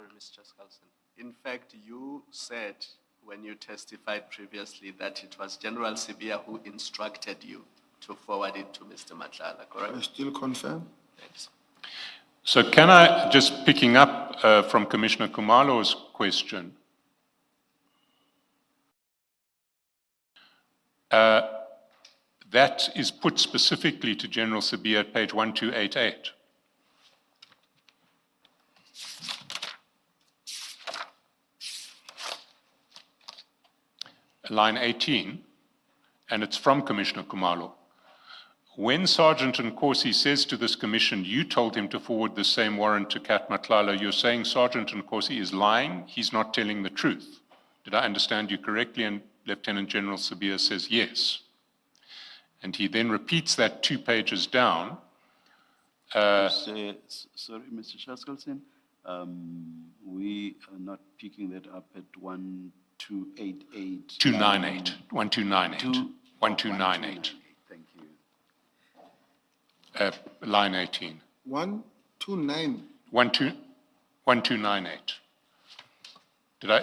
Speaker 5: Mr. Skalson. In fact, you said when you testified previously that it was General Sibia who instructed you to forward it to Mr. Matlala, correct?
Speaker 4: I still confirm.
Speaker 5: Thanks.
Speaker 2: So can I, just picking up from Commissioner Kumalo's question, that is put specifically to General Sabia at page 1288. Line 18, and it's from Commissioner Kumalo. When Sergeant Nkosi says to this commission, you told him to forward the same warrant to Kat Matlala, you're saying Sergeant Nkosi is lying, he's not telling the truth. Did I understand you correctly? And Lieutenant General Sabia says yes. And he then repeats that 2 pages down.
Speaker 1: Sorry, Mr. Shaskalson, we are not picking that up at 1288.
Speaker 2: 298, 1298, 1298,
Speaker 1: Thank you.
Speaker 2: line 18.
Speaker 4: 129.
Speaker 2: 1298. Did I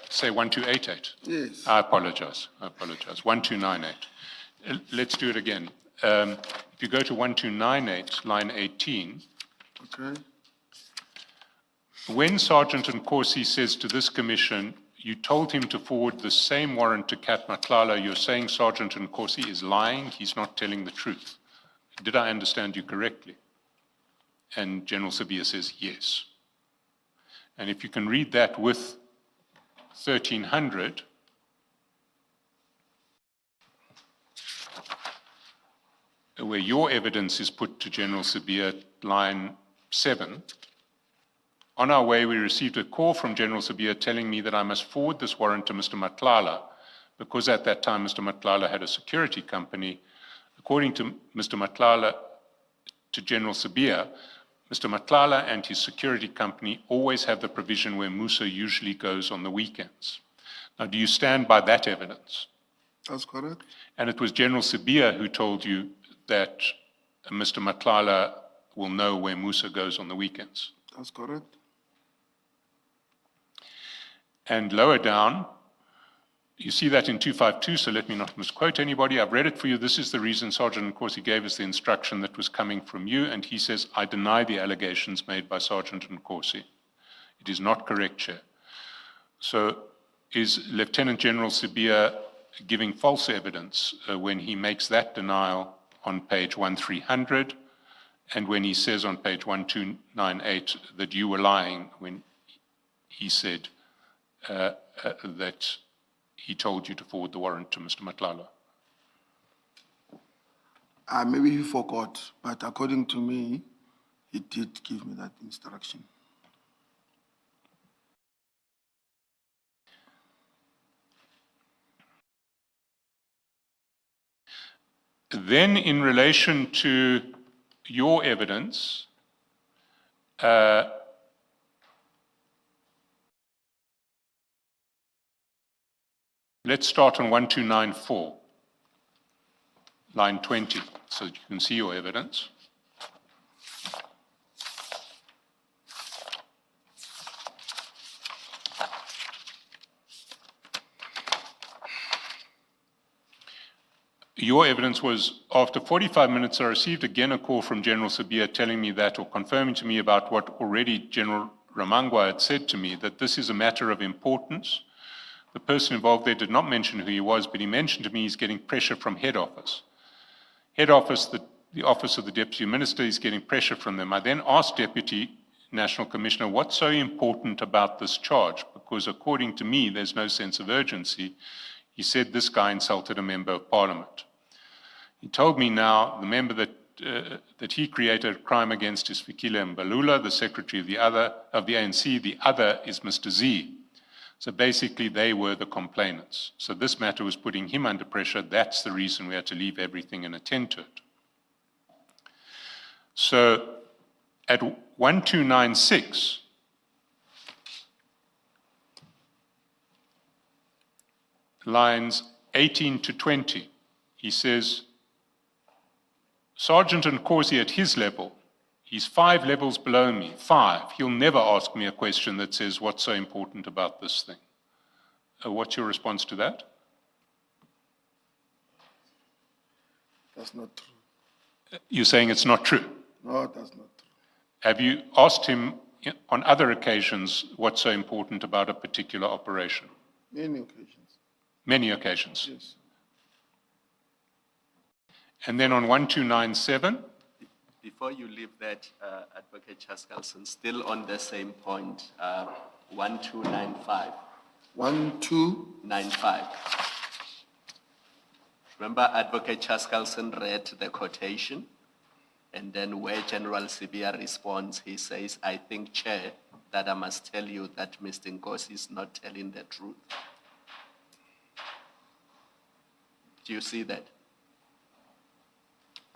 Speaker 2: say 1288?
Speaker 4: Yes.
Speaker 2: I apologize. 1298. Let's do it again. If you go to 1298, line 18,
Speaker 4: Okay.
Speaker 2: when Sergeant Nkosi says to this commission, you told him to forward the same warrant to Kat Matlala, you're saying Sergeant Nkosi is lying, he's not telling the truth. Did I understand you correctly? And General Sabia says yes. And if you can read that with 1300, where your evidence is put to General Sabia, line 7, on our way we received a call from General Sabia telling me that I must forward this warrant to Mr. Matlala because at that time Mr. Matlala had a security company. According to Mr. Matlala, to General Sabia, Mr. Matlala and his security company always have the provision where Musa usually goes on the weekends. Now, do you stand by that evidence?
Speaker 4: That's correct.
Speaker 2: And it was General Sabia who told you that Mr. Matlala will know where Musa goes on the weekends.
Speaker 4: That's correct.
Speaker 2: And lower down, you see that in 252, so let me not misquote anybody. I've read it for you. This is the reason Sergeant Nkosi gave us the instruction that was coming from you, and he says, I deny the allegations made by Sergeant Nkosi. It is not correct, Chair. So is Lieutenant General Sabia giving false evidence when he makes that denial on page 1300, and when he says on page 1298 that you were lying when he said that he told you to forward the warrant to Mr. Matlala?
Speaker 4: Maybe he forgot, but according to me, he did give me that instruction.
Speaker 2: Then, in relation to your evidence, let's start on 1294, line 20, so that you can see your evidence. Your evidence was, after 45 minutes, I received again a call from General Sabia telling me that, or confirming to me about what already General Ramangwa had said to me, that this is a matter of importance. The person involved there did not mention who he was, but he mentioned to me he's getting pressure from head office. Head office, the office of the Deputy Minister, is getting pressure from them. I then asked Deputy National Commissioner, what's so important about this charge? Because according to me, there's no sense of urgency. He said this guy insulted a member of parliament. He told me now the member that he created a crime against is Fikile Mbalula, the secretary of the ANC. The other is Mr. Z. So basically, they were the complainants. So this matter was putting him under pressure. That's the reason we had to leave everything and attend to it. So at 1296, lines 18 to 20, he says, Sergeant Nkosi at his level, he's 5 levels below me, 5. He'll never ask me a question that says, what's so important about this thing? What's your response to that?
Speaker 4: That's not true.
Speaker 2: You're saying it's not true?
Speaker 4: No, that's not true.
Speaker 2: Have you asked him on other occasions what's so important about a particular operation?
Speaker 4: Many occasions.
Speaker 2: Many occasions.
Speaker 4: Yes.
Speaker 2: And then on 1297,
Speaker 5: Before you leave that, Advocate Chaskalson, still on the same point, 1295.
Speaker 4: 1295.
Speaker 5: Remember, Advocate Chaskalson read the quotation, and then where General Sibia responds, he says, I think, Chair, that I must tell you that Mr. Nkosi is not telling the truth. Do you see that?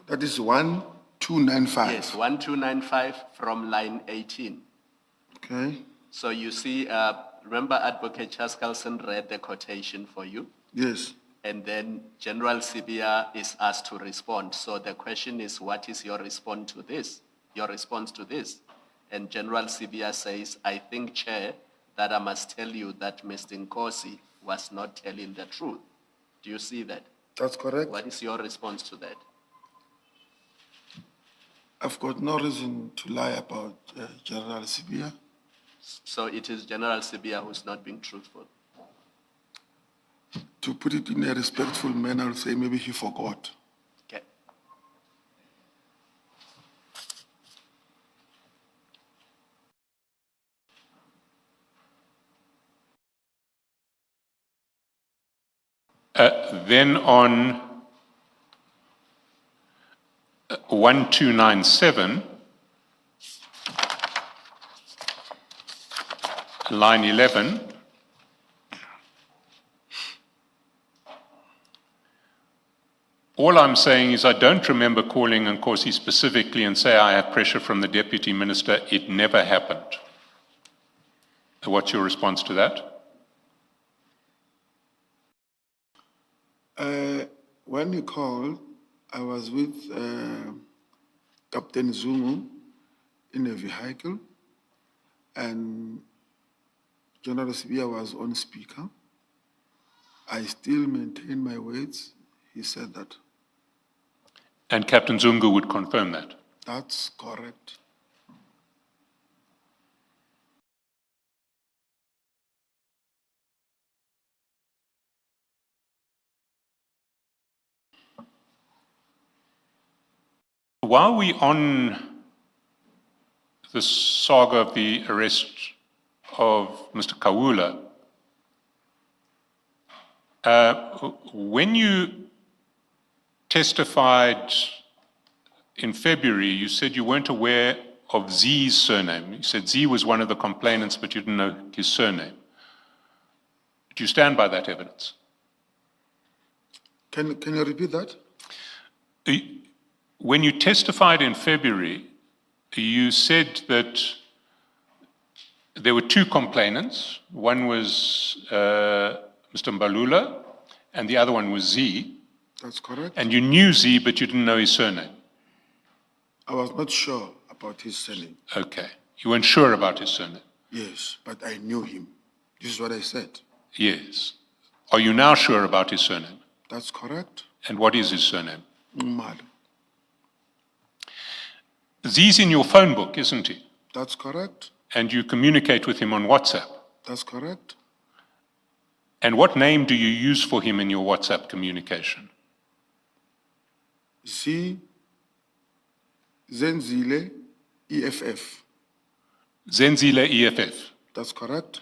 Speaker 4: That is 1295.
Speaker 5: Yes, 1295 from line 18.
Speaker 4: Okay.
Speaker 5: So you see, remember Advocate Chaskalson read the quotation for you?
Speaker 4: Yes.
Speaker 5: And then General Sibia is asked to respond. So the question is, what is your response to this? Your response to this? And General Sibia says, I think, Chair, that I must tell you that Mr. Nkosi was not telling the truth. Do you see that?
Speaker 4: That's correct.
Speaker 5: What is your response to that?
Speaker 4: I've got no reason to lie about General Sibia.
Speaker 5: So it is General Sibia who's not being truthful.
Speaker 4: To put it in a respectful manner, I'll say maybe he forgot.
Speaker 5: Okay.
Speaker 2: then on 1297, line 11, all I'm saying is I don't remember calling Nkosi specifically and say I have pressure from the Deputy Minister. It never happened. What's your response to that?
Speaker 4: When you called, I was with Captain Zungu in a vehicle, and General Sibia was on speaker. I still maintain my words. He said that.
Speaker 2: And Captain Zungu would confirm that?
Speaker 4: That's correct.
Speaker 2: While we're on the saga of the arrest of Mr. Kawula, When you testified in February, you said you weren't aware of Z's surname. You said Z was one of the complainants, but you didn't know his surname. Do you stand by that evidence?
Speaker 4: Can you repeat that?
Speaker 2: When you testified in February, you said that there were two complainants. One was Mr. Mbalula, and the other one was Z.
Speaker 4: That's correct.
Speaker 2: And you knew Z, but you didn't know his surname.
Speaker 4: I was not sure about his surname.
Speaker 2: Okay. You weren't sure about his surname?
Speaker 4: Yes, but I knew him. This is what I said.
Speaker 2: Yes. Are you now sure about his surname?
Speaker 4: That's correct.
Speaker 2: And what is his surname?
Speaker 4: Mad.
Speaker 2: Z's in your phone book, isn't he?
Speaker 4: That's correct.
Speaker 2: And you communicate with him on WhatsApp.
Speaker 4: That's correct.
Speaker 2: And what name do you use for him in your WhatsApp communication?
Speaker 4: Zenzile EFF.
Speaker 2: Zenzile EFF.
Speaker 4: That's correct.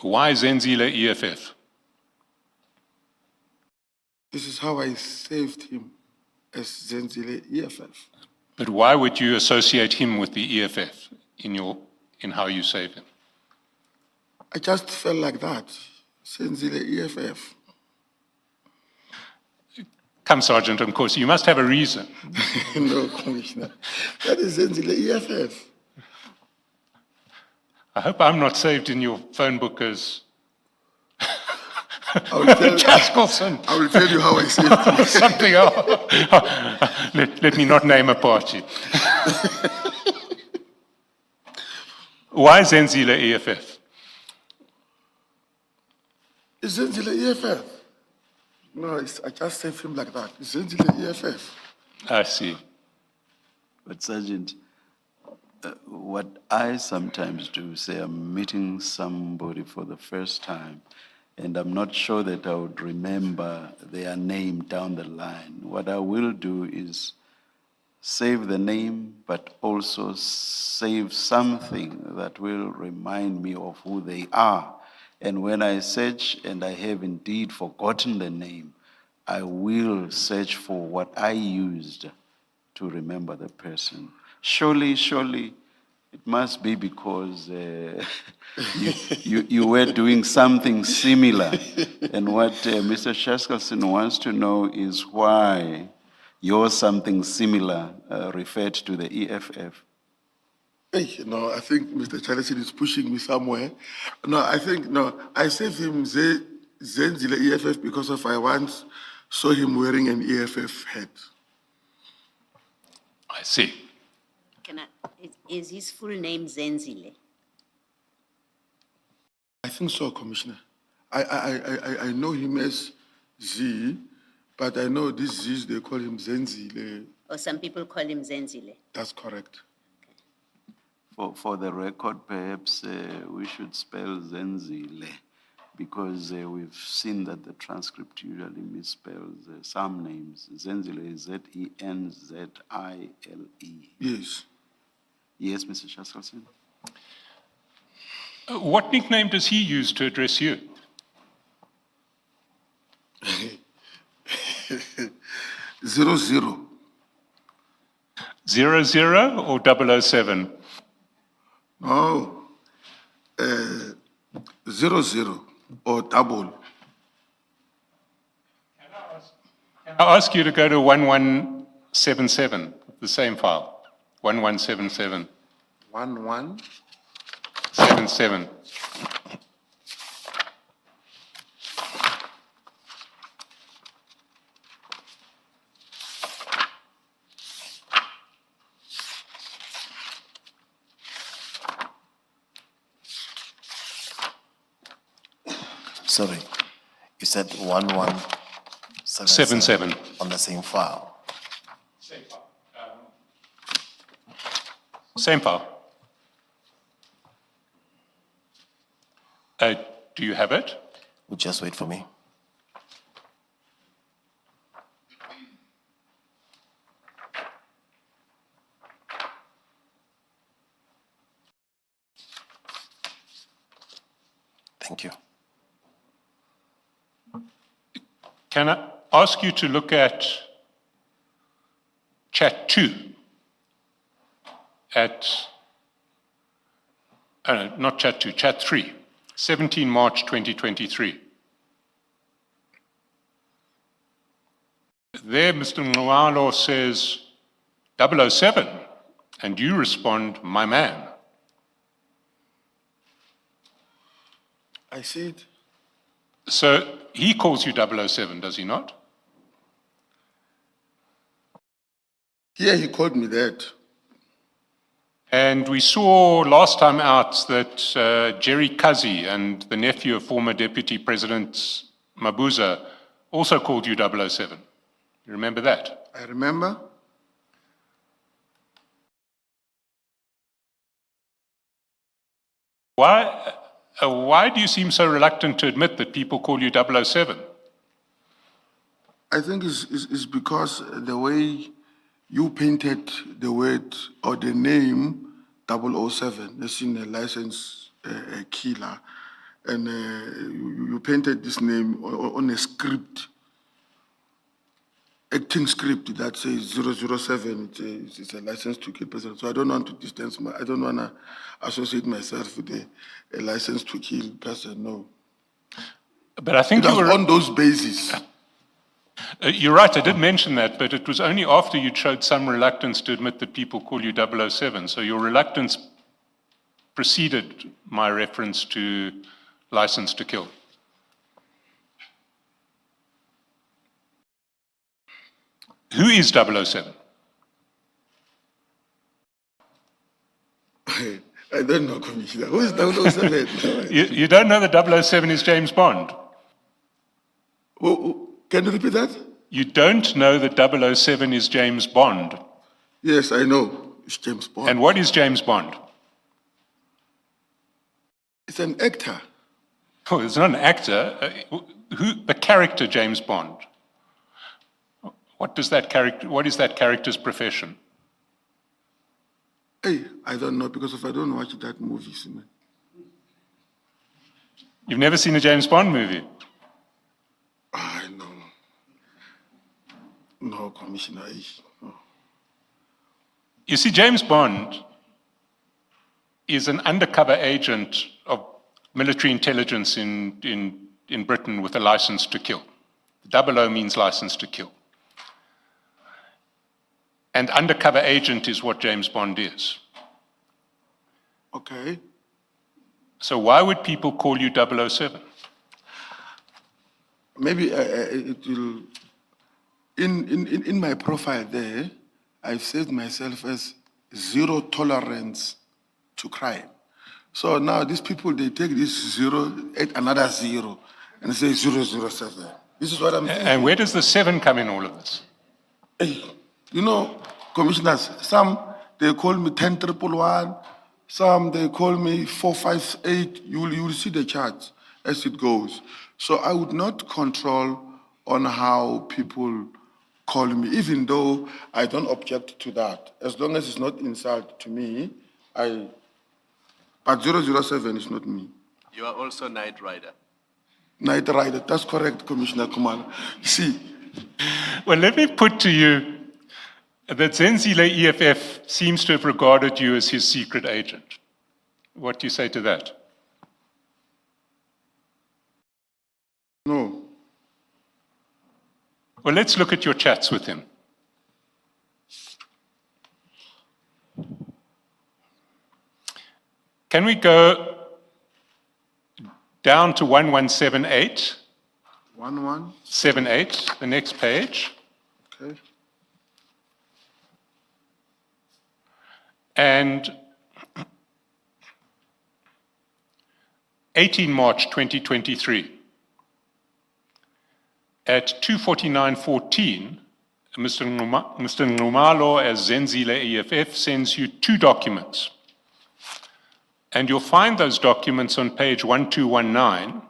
Speaker 2: Why Zenzile EFF?
Speaker 4: This is how I saved him as Zenzile EFF.
Speaker 2: But why would you associate him with the EFF in how you save him?
Speaker 4: I just felt like that. Zenzile EFF.
Speaker 2: Come, Sergeant Nkosi, you must have a reason.
Speaker 4: No, Commissioner. That is Zenzile EFF.
Speaker 2: I hope I'm not saved in your phone book as
Speaker 4: Jaskelson. I will tell you how I saved him.
Speaker 2: something else. Let me not name a party. Why Zenzile EFF?
Speaker 4: It's Zenzile EFF. No, I just saved him like that. It's Zenzile EFF.
Speaker 2: I see.
Speaker 1: But Sergeant, what I sometimes do, say I'm meeting somebody for the first time, and I'm not sure that I would remember their name down the line. What I will do is save the name, but also save something that will remind me of who they are. And when I search and I have indeed forgotten the name, I will search for what I used to remember the person. Surely, it must be because you were doing something similar. And what Mr. Jaskelson wants to know is why your something similar referred to the EFF.
Speaker 4: Hey, no, I think Mr. Charleston is pushing me somewhere. I saved him Zenzile EFF because I once saw him wearing an EFF hat.
Speaker 2: I see.
Speaker 6: Is his full name Zenzile?
Speaker 4: I think so, Commissioner. I know him as Z, but I know these Z's, they call him Zenzile.
Speaker 6: Or some people call him Zenzile?
Speaker 4: That's correct.
Speaker 1: For the record, perhaps we should spell Zenzile, because we've seen that the transcript usually misspells some names. Zenzile is Zenzile.
Speaker 4: Yes.
Speaker 1: Yes, Mr. Jaskelson?
Speaker 2: What nickname does he use to address you?
Speaker 4: 00.
Speaker 2: 00 or 007?
Speaker 4: No. 00 or double.
Speaker 2: I'll ask you to go to 1177, the same file. 1177.
Speaker 4: 1177.
Speaker 2: 77.
Speaker 3: Sorry, you said 1177
Speaker 2: 77.
Speaker 3: on the same file.
Speaker 2: Same file. Same file. Do you have it?
Speaker 3: Would just wait for me. Thank you.
Speaker 2: Can I ask you to look at chat 2 at, not chat 2, chat 3, 17 March 2023. There, Mr. Nwalo says 007, and you respond, my man.
Speaker 4: I see it.
Speaker 2: So he calls you 007, does he not?
Speaker 4: Yeah, he called me that.
Speaker 2: And we saw last time out that Jerry Kazi and the nephew of former Deputy President Mabuza also called you 007. You remember that?
Speaker 4: I remember.
Speaker 2: Why do you seem so reluctant to admit that people call you 007?
Speaker 4: I think it's because the way you painted the word or the name 007, as in a licensed killer, and you painted this name on a script, acting script that says 007, it's a license to kill person. So I don't want to distance I don't want to associate myself with a license to kill person, no.
Speaker 2: But I think
Speaker 4: It
Speaker 2: you
Speaker 4: was
Speaker 2: were
Speaker 4: on those bases.
Speaker 2: You're right, I did mention that, but it was only after you showed some reluctance to admit that people call you 007. So your reluctance preceded my reference to license to kill. Who is 007?
Speaker 4: I don't know, Commissioner. Who is 007?
Speaker 2: You don't know that 007 is James Bond?
Speaker 4: Can you repeat that?
Speaker 2: You don't know that 007 is James Bond?
Speaker 4: Yes, I know. It's James Bond.
Speaker 2: And what is James Bond?
Speaker 4: It's an actor.
Speaker 2: Oh, it's not an actor. The character James Bond. What is that character's profession?
Speaker 4: Hey, I don't know because if I don't watch that movie, man.
Speaker 2: You've never seen a James Bond movie?
Speaker 4: I know. No, Commissioner. No.
Speaker 2: You see, James Bond is an undercover agent of military intelligence in Britain with a license to kill. 00 means license to kill. And undercover agent is what James Bond is.
Speaker 4: Okay.
Speaker 2: So why would people call you 007?
Speaker 4: Maybe it will. In my profile there, I've saved myself as 0 tolerance to crime. So now these people, they take this 0, add another 0, and say 007. This is what I'm thinking.
Speaker 2: And where does the 7 come in all of this?
Speaker 4: Hey, you know, commissioners, some, they call me 10111, some, they call me 458. You will see the chart as it goes. So I would not control on how people call me, even though I don't object to that. As long as it's not insult to me, but 007 is not me.
Speaker 5: You are also Night Rider.
Speaker 4: Night Rider, that's correct, Commissioner Kumala. See.
Speaker 2: Well, let me put to you that Zenzile EFF seems to have regarded you as his secret agent. What do you say to that?
Speaker 4: No.
Speaker 2: Well, let's look at your chats with him. Can we go down to 1178?
Speaker 4: 1178.
Speaker 2: The next page.
Speaker 4: Okay.
Speaker 2: And 18 March 2023. At 2:49:14, Mr. Nxumalo as Zenzile EFF sends you 2 documents. And you'll find those documents on page 1219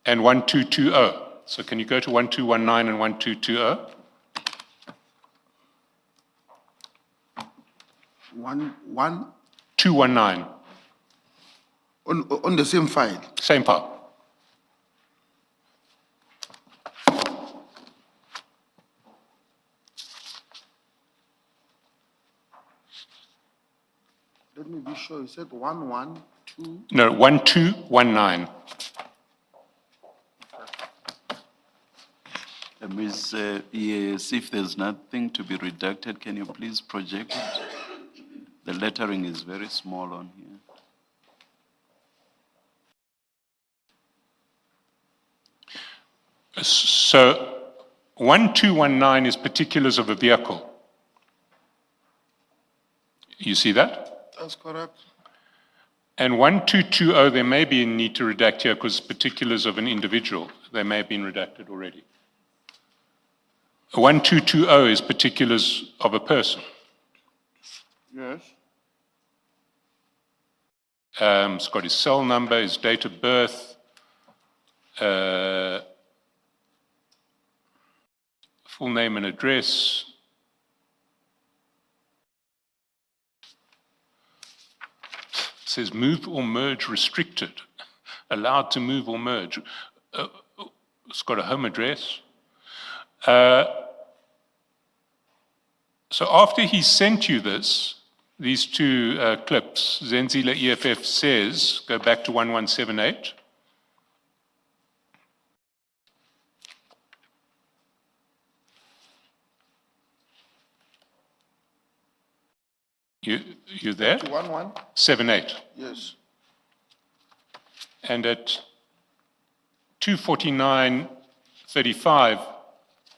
Speaker 2: and 1220. So can you go to 1219 and 1220?
Speaker 4: 219. on the same file.
Speaker 2: Same file.
Speaker 4: Let me be sure, you said 112.
Speaker 2: No, 1219.
Speaker 1: Ms. Yes, if there's nothing to be redacted, can you please project it? The lettering is very small on here.
Speaker 2: So 1219 is particulars of a vehicle. You see that?
Speaker 4: That's correct.
Speaker 2: And 1220, there may be a need to redact here because particulars of an individual, they may have been redacted already. 1220 is particulars of a person.
Speaker 4: Yes.
Speaker 2: It's got his cell number, his date of birth, full name and address. It says move or merge restricted, allowed to move or merge. It's got a home address. So after he sent you these two clips, Zenzile EFF says, go back to 1178. You there?
Speaker 4: 211?
Speaker 2: 78.
Speaker 4: Yes.
Speaker 2: And at 2:49:35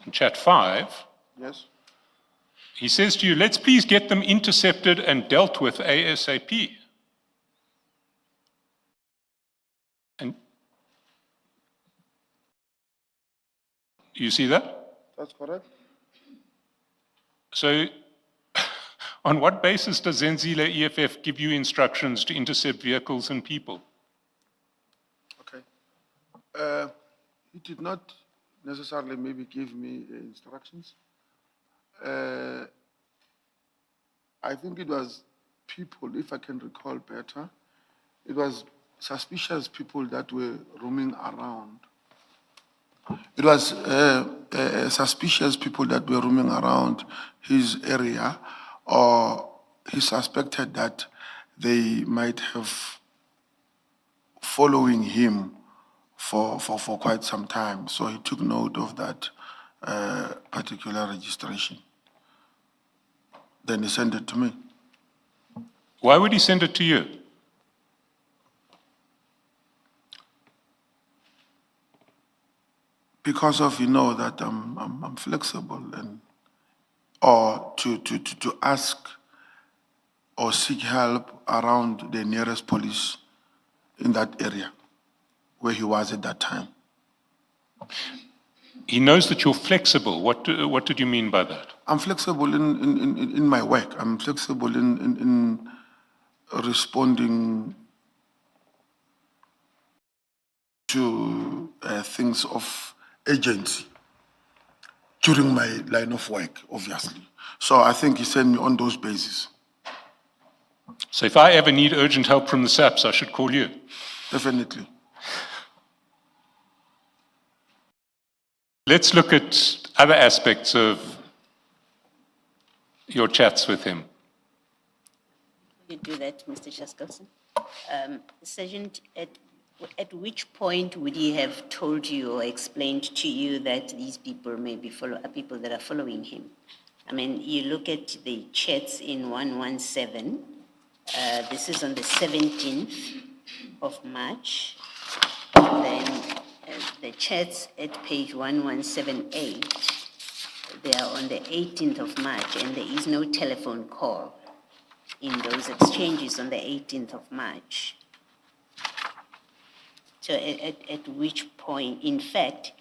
Speaker 2: in chat 5,
Speaker 4: Yes.
Speaker 2: he says to you, let's please get them intercepted and dealt with ASAP. And you see that?
Speaker 4: That's correct.
Speaker 2: So on what basis does Zenzile EFF give you instructions to intercept vehicles and people?
Speaker 4: Okay. He did not necessarily maybe give me instructions. I think it was people, if I can recall better, it was suspicious people that were roaming around. It was suspicious people that were roaming around his area, or he suspected that they might have following him for quite some time. So he took note of that particular registration. Then he sent it to me.
Speaker 2: Why would he send it to you?
Speaker 4: Because of, that I'm flexible, and or to ask or seek help around the nearest police in that area where he was at that time.
Speaker 2: He knows that you're flexible. What did you mean by that?
Speaker 4: I'm flexible in my work. I'm flexible in responding to things of agency during my line of work, obviously. So I think he sent me on those bases.
Speaker 2: So if I ever need urgent help from the SAPS, I should call you.
Speaker 4: Definitely.
Speaker 2: Let's look at other aspects of your chats with him.
Speaker 6: You do that, Mr. Chaskalson. Sergeant, at which point would he have told you or explained to you that these people may be people that are following him? I mean, you look at the chats in 117. This is on the 17th of March. Then the chats at page 1178, they are on the 18th of March, and there is no telephone call in those exchanges on the 18th of March. So at which point, in fact,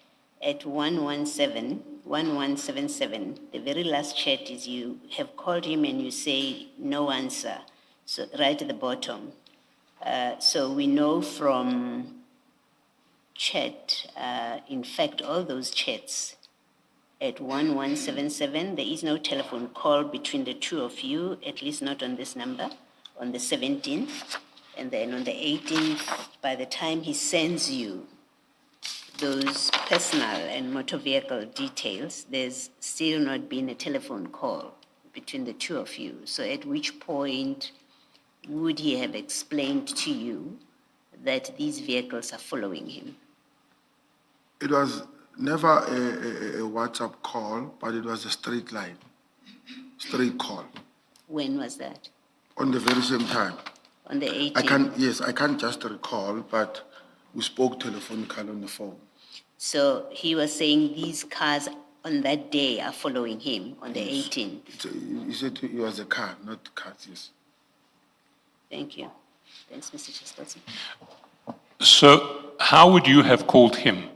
Speaker 6: at 1177, the very last chat is you have called him and you say no answer, so right at the bottom. So we know from chat, in fact, all those chats at 1177, there is no telephone call between the two of you, at least not on this number, on the 17th. And then on the 18th, by the time he sends you those personal and motor vehicle details, there's still not been a telephone call between the two of you. So at which point would he have explained to you that these vehicles are following him?
Speaker 4: It was never a WhatsApp call, but it was a straight line, straight call,
Speaker 6: When was that?
Speaker 4: on the very same time.
Speaker 6: On the 18th?
Speaker 4: I can't just recall, but we spoke telephonically on the phone.
Speaker 6: So he was saying these cars on that day are following him on the 18th.
Speaker 4: He said it was a car, not cars, yes.
Speaker 6: Thank you. Thanks, Mr. Chaskalson.
Speaker 2: So how would you have called him?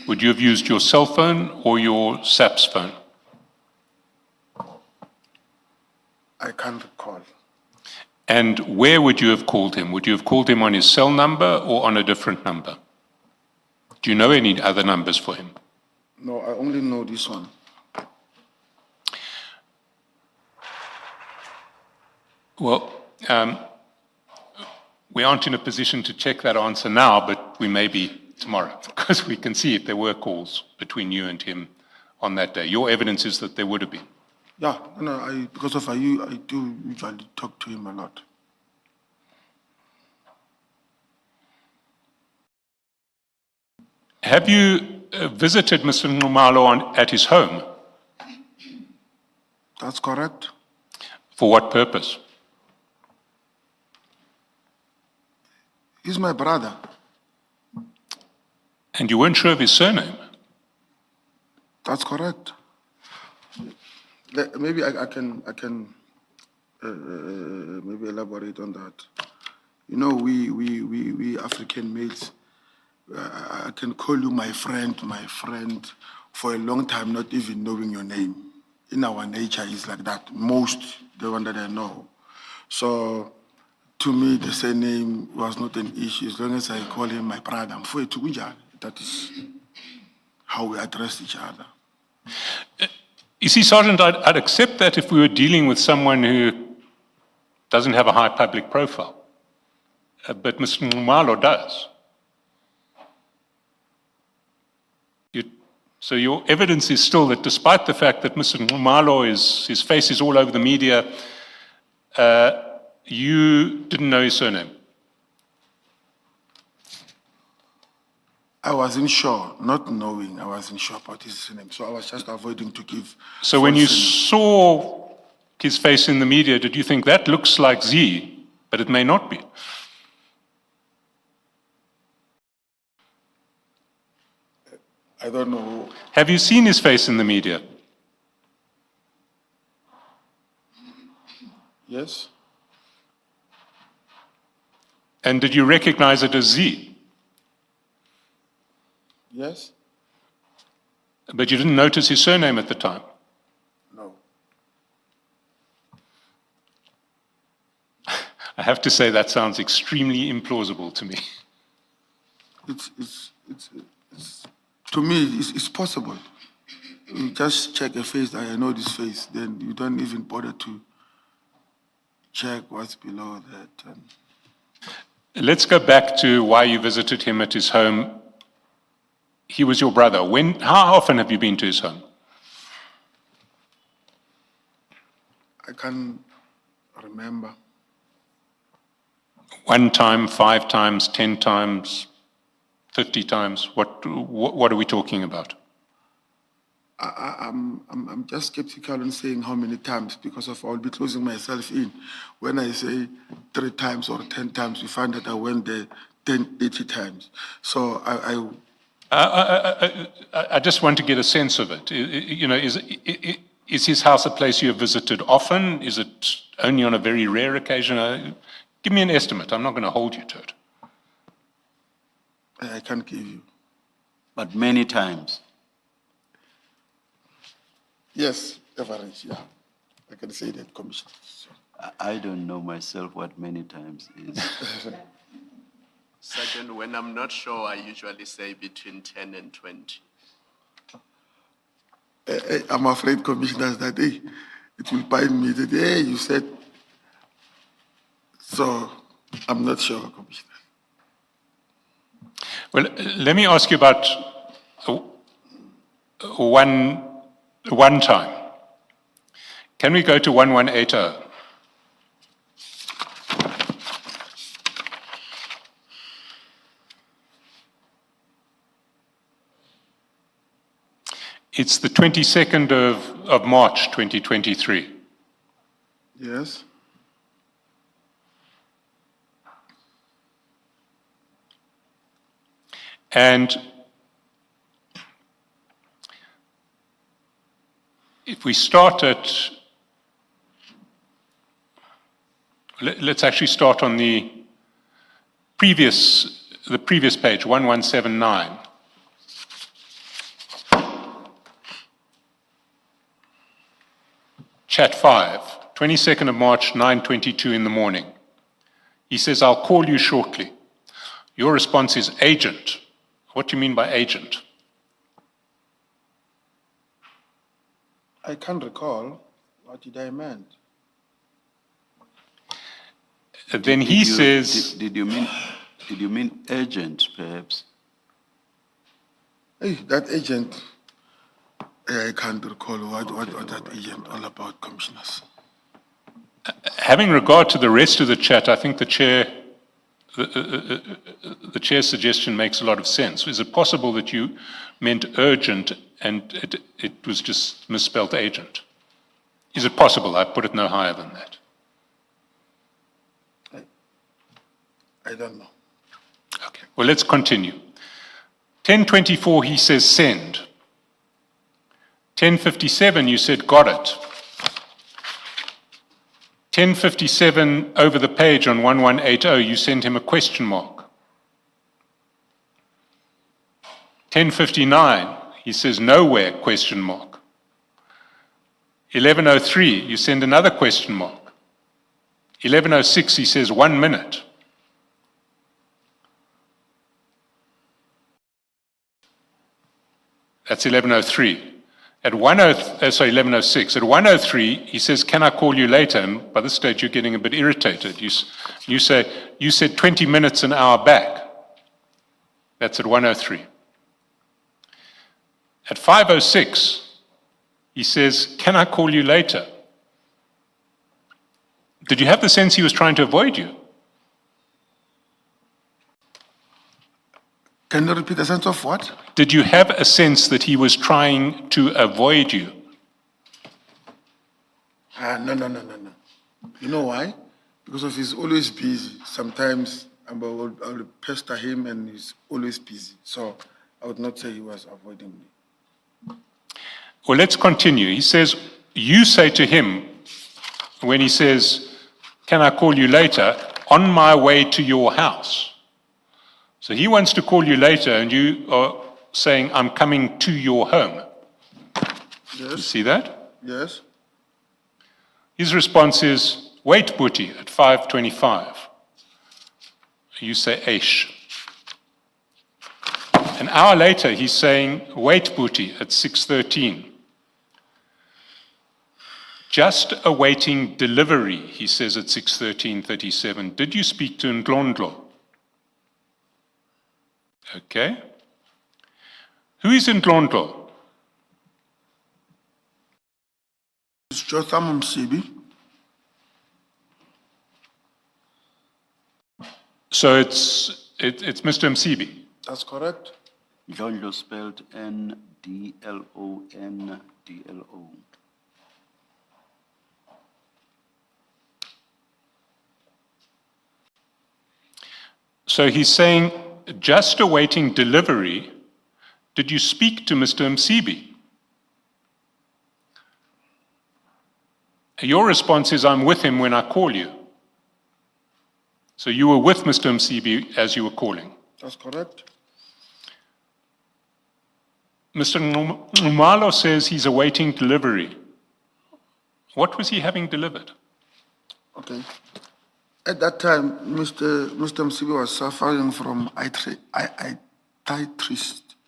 Speaker 2: Would you have used your cell phone or your SAPS phone?
Speaker 4: I can't recall.
Speaker 2: And where would you have called him? Would you have called him on his cell number or on a different number? Do you know any other numbers for him?
Speaker 4: No, I only know this one.
Speaker 2: Well, we aren't in a position to check that answer now, but we may be tomorrow, because we can see if there were calls between you and him on that day. Your evidence is that there would have been.
Speaker 4: Yeah, no, because of you, I do usually talk to him a lot.
Speaker 2: Have you visited Mr. Nxumalo at his home?
Speaker 4: That's correct.
Speaker 2: For what purpose?
Speaker 4: He's my brother.
Speaker 2: And you weren't sure of his surname?
Speaker 4: That's correct. Maybe I can maybe elaborate on that. You know, we African males, I can call you my friend for a long time, not even knowing your name. In our nature, it's like that. Most, the one that I know. So, to me, the surname was not an issue. As long as I call him my brother, I'm for it to that is how we address each other.
Speaker 2: You see, Sergeant, I'd accept that if we were dealing with someone who doesn't have a high public profile. But Mr. Nxumalo does. So your evidence is still that despite the fact that Mr. Nxumalo, his face is all over the media, you didn't know his surname?
Speaker 4: I wasn't sure, not knowing, I wasn't sure about his surname. So I was just avoiding to give.
Speaker 2: So when you
Speaker 4: false
Speaker 2: saw his face in the media, did you think that looks like Z, but it may not be?
Speaker 4: I don't know.
Speaker 2: Have you seen his face in the media?
Speaker 4: Yes?
Speaker 2: And did you recognize it as Z?
Speaker 4: Yes?
Speaker 2: But you didn't notice his surname at the time?
Speaker 4: No.
Speaker 2: I have to say that sounds extremely implausible to me.
Speaker 4: It's to me, it's possible. You just check a face, I know this face, then you don't even bother to check what's below that.
Speaker 2: Let's go back to why you visited him at his home. He was your brother. How often have you been to his home?
Speaker 4: I can't remember.
Speaker 2: 1 time, 5 times, 10 times, 50 times? What are we talking about?
Speaker 4: I'm just skeptical on saying how many times, because I'll be closing myself in. When I say 3 times or 10 times, you find that I went there 80 times. So
Speaker 2: I just want to get a sense of it. You know, is his house a place you have visited often? Is it only on a very rare occasion? Give me an estimate. I'm not going to hold you to it.
Speaker 4: I can't give you.
Speaker 1: But many times.
Speaker 4: Yes, average, yeah. I can say that, Commissioner. So.
Speaker 1: I don't know myself what many times is.
Speaker 5: Second, when I'm not sure, I usually say between 10 and 20.
Speaker 4: I'm afraid, commissioners, that it will bind me that, hey, you said. So I'm not sure, Commissioner.
Speaker 2: Well, let me ask you about one time. Can we go to 1180? It's the 22nd of March, 2023.
Speaker 4: Yes.
Speaker 2: And if we start at, let's actually start on the previous page, 1179. Chat 5, 22nd of March, 9:22 in the morning. He says, I'll call you shortly. Your response is agent. What do you mean by agent?
Speaker 4: I can't recall. What did I mean?
Speaker 2: Then he says,
Speaker 1: Did you mean agent, perhaps?
Speaker 4: Hey, that agent, I can't recall what that agent all about, commissioners.
Speaker 2: having regard to the rest of the chat, I think the chair's suggestion makes a lot of sense. Is it possible that you meant urgent and it was just misspelled agent? Is it possible? I put it no higher than that.
Speaker 4: I don't know.
Speaker 2: Okay, well, let's continue. 10:24, he says send. 10:57, you said got it. 10:57, over the page on 1180, you sent him a question mark. 10:59, he says nowhere, question mark. 11:03, you send another question mark. 11:06, he says 1 minute. That's 11:03. At 11:06. At 1:03, he says, "Can I call you later?" And by this stage, you're getting a bit irritated. You say, "You said 20 minutes an hour back." That's at 1:03. At 5:06, he says, "Can I call you later?" Did you have the sense he was trying to avoid you?
Speaker 4: Can you repeat the sense of what?
Speaker 2: Did you have a sense that he was trying to avoid you?
Speaker 4: No. You know why? Because of he's always busy. Sometimes I will pester him and he's always busy. So I would not say he was avoiding me.
Speaker 2: Well, let's continue. He says, you say to him, when he says, "Can I call you later?" "On my way to your house." So he wants to call you later, and you are saying, "I'm coming to your home." You
Speaker 4: Yes,
Speaker 2: see that?
Speaker 4: yes.
Speaker 2: His response is, "Wait, Boetie," at 5:25. You say, "Aish." An hour later, he's saying, "Wait, Boetie," at 6:13. "Just awaiting delivery," he says at 6:13:37. "Did you speak to Ndlondlo?" Okay. Who is Ndlondlo?
Speaker 4: It's Jotham Msibi.
Speaker 2: So it's Mr. Msibi.
Speaker 4: That's correct.
Speaker 1: Ndlondlo spelled Ndlondlo.
Speaker 2: So he's saying, just awaiting delivery. Did you speak to Mr. Msibi? Your response is, "I'm with him when I call you." So you were with Mr. Msibi as you were calling.
Speaker 4: That's correct.
Speaker 2: Mr. Numalo says he's awaiting delivery. What was he having delivered?
Speaker 4: Okay. At that time, Mr. Msibi was suffering from arthritis,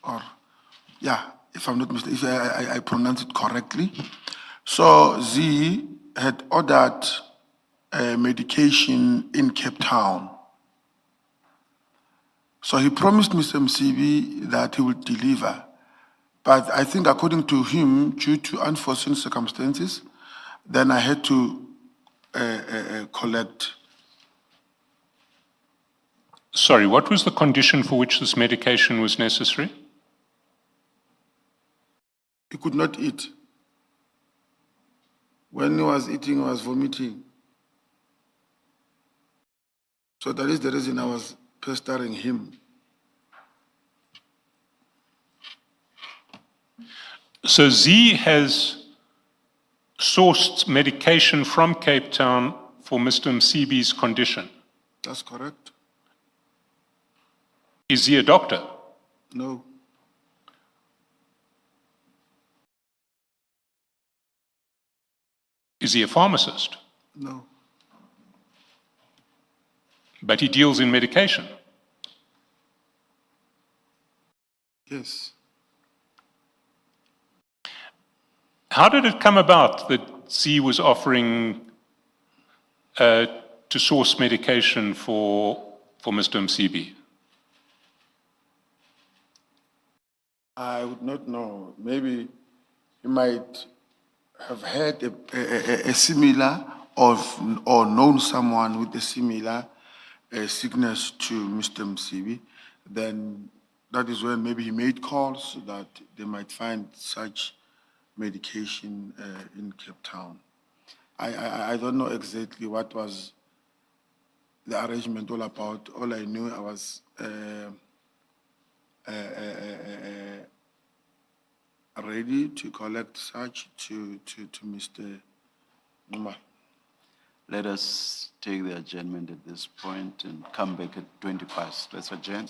Speaker 4: or, yeah, if I'm not mistaken, if I pronounce it correctly. So Z had ordered medication in Cape Town. So he promised Mr. Msibi that he would deliver. But I think according to him, due to unforeseen circumstances, then I had to collect.
Speaker 2: Sorry, what was the condition for which this medication was necessary?
Speaker 4: He could not eat. When he was eating, he was vomiting. So that is the reason I was pestering him.
Speaker 2: So Z has sourced medication from Cape Town for Mr. Msibi's condition.
Speaker 4: That's correct?
Speaker 2: Is he a doctor?
Speaker 4: No.
Speaker 2: Is he a pharmacist?
Speaker 4: No.
Speaker 2: But he deals in medication.
Speaker 4: Yes.
Speaker 2: How did it come about that Z was offering to source medication for Mr. Msibi?
Speaker 4: I would not know. Maybe he might have had a similar or known someone with a similar sickness to Mr. Msibi. Then that is when maybe he made calls so that they might find such medication in Cape Town. I don't know exactly what was the arrangement all about. All I knew, I was ready to collect such to Mr. Numa.
Speaker 1: Let us take the adjournment at this point and come back at 20 past. Let's adjourn.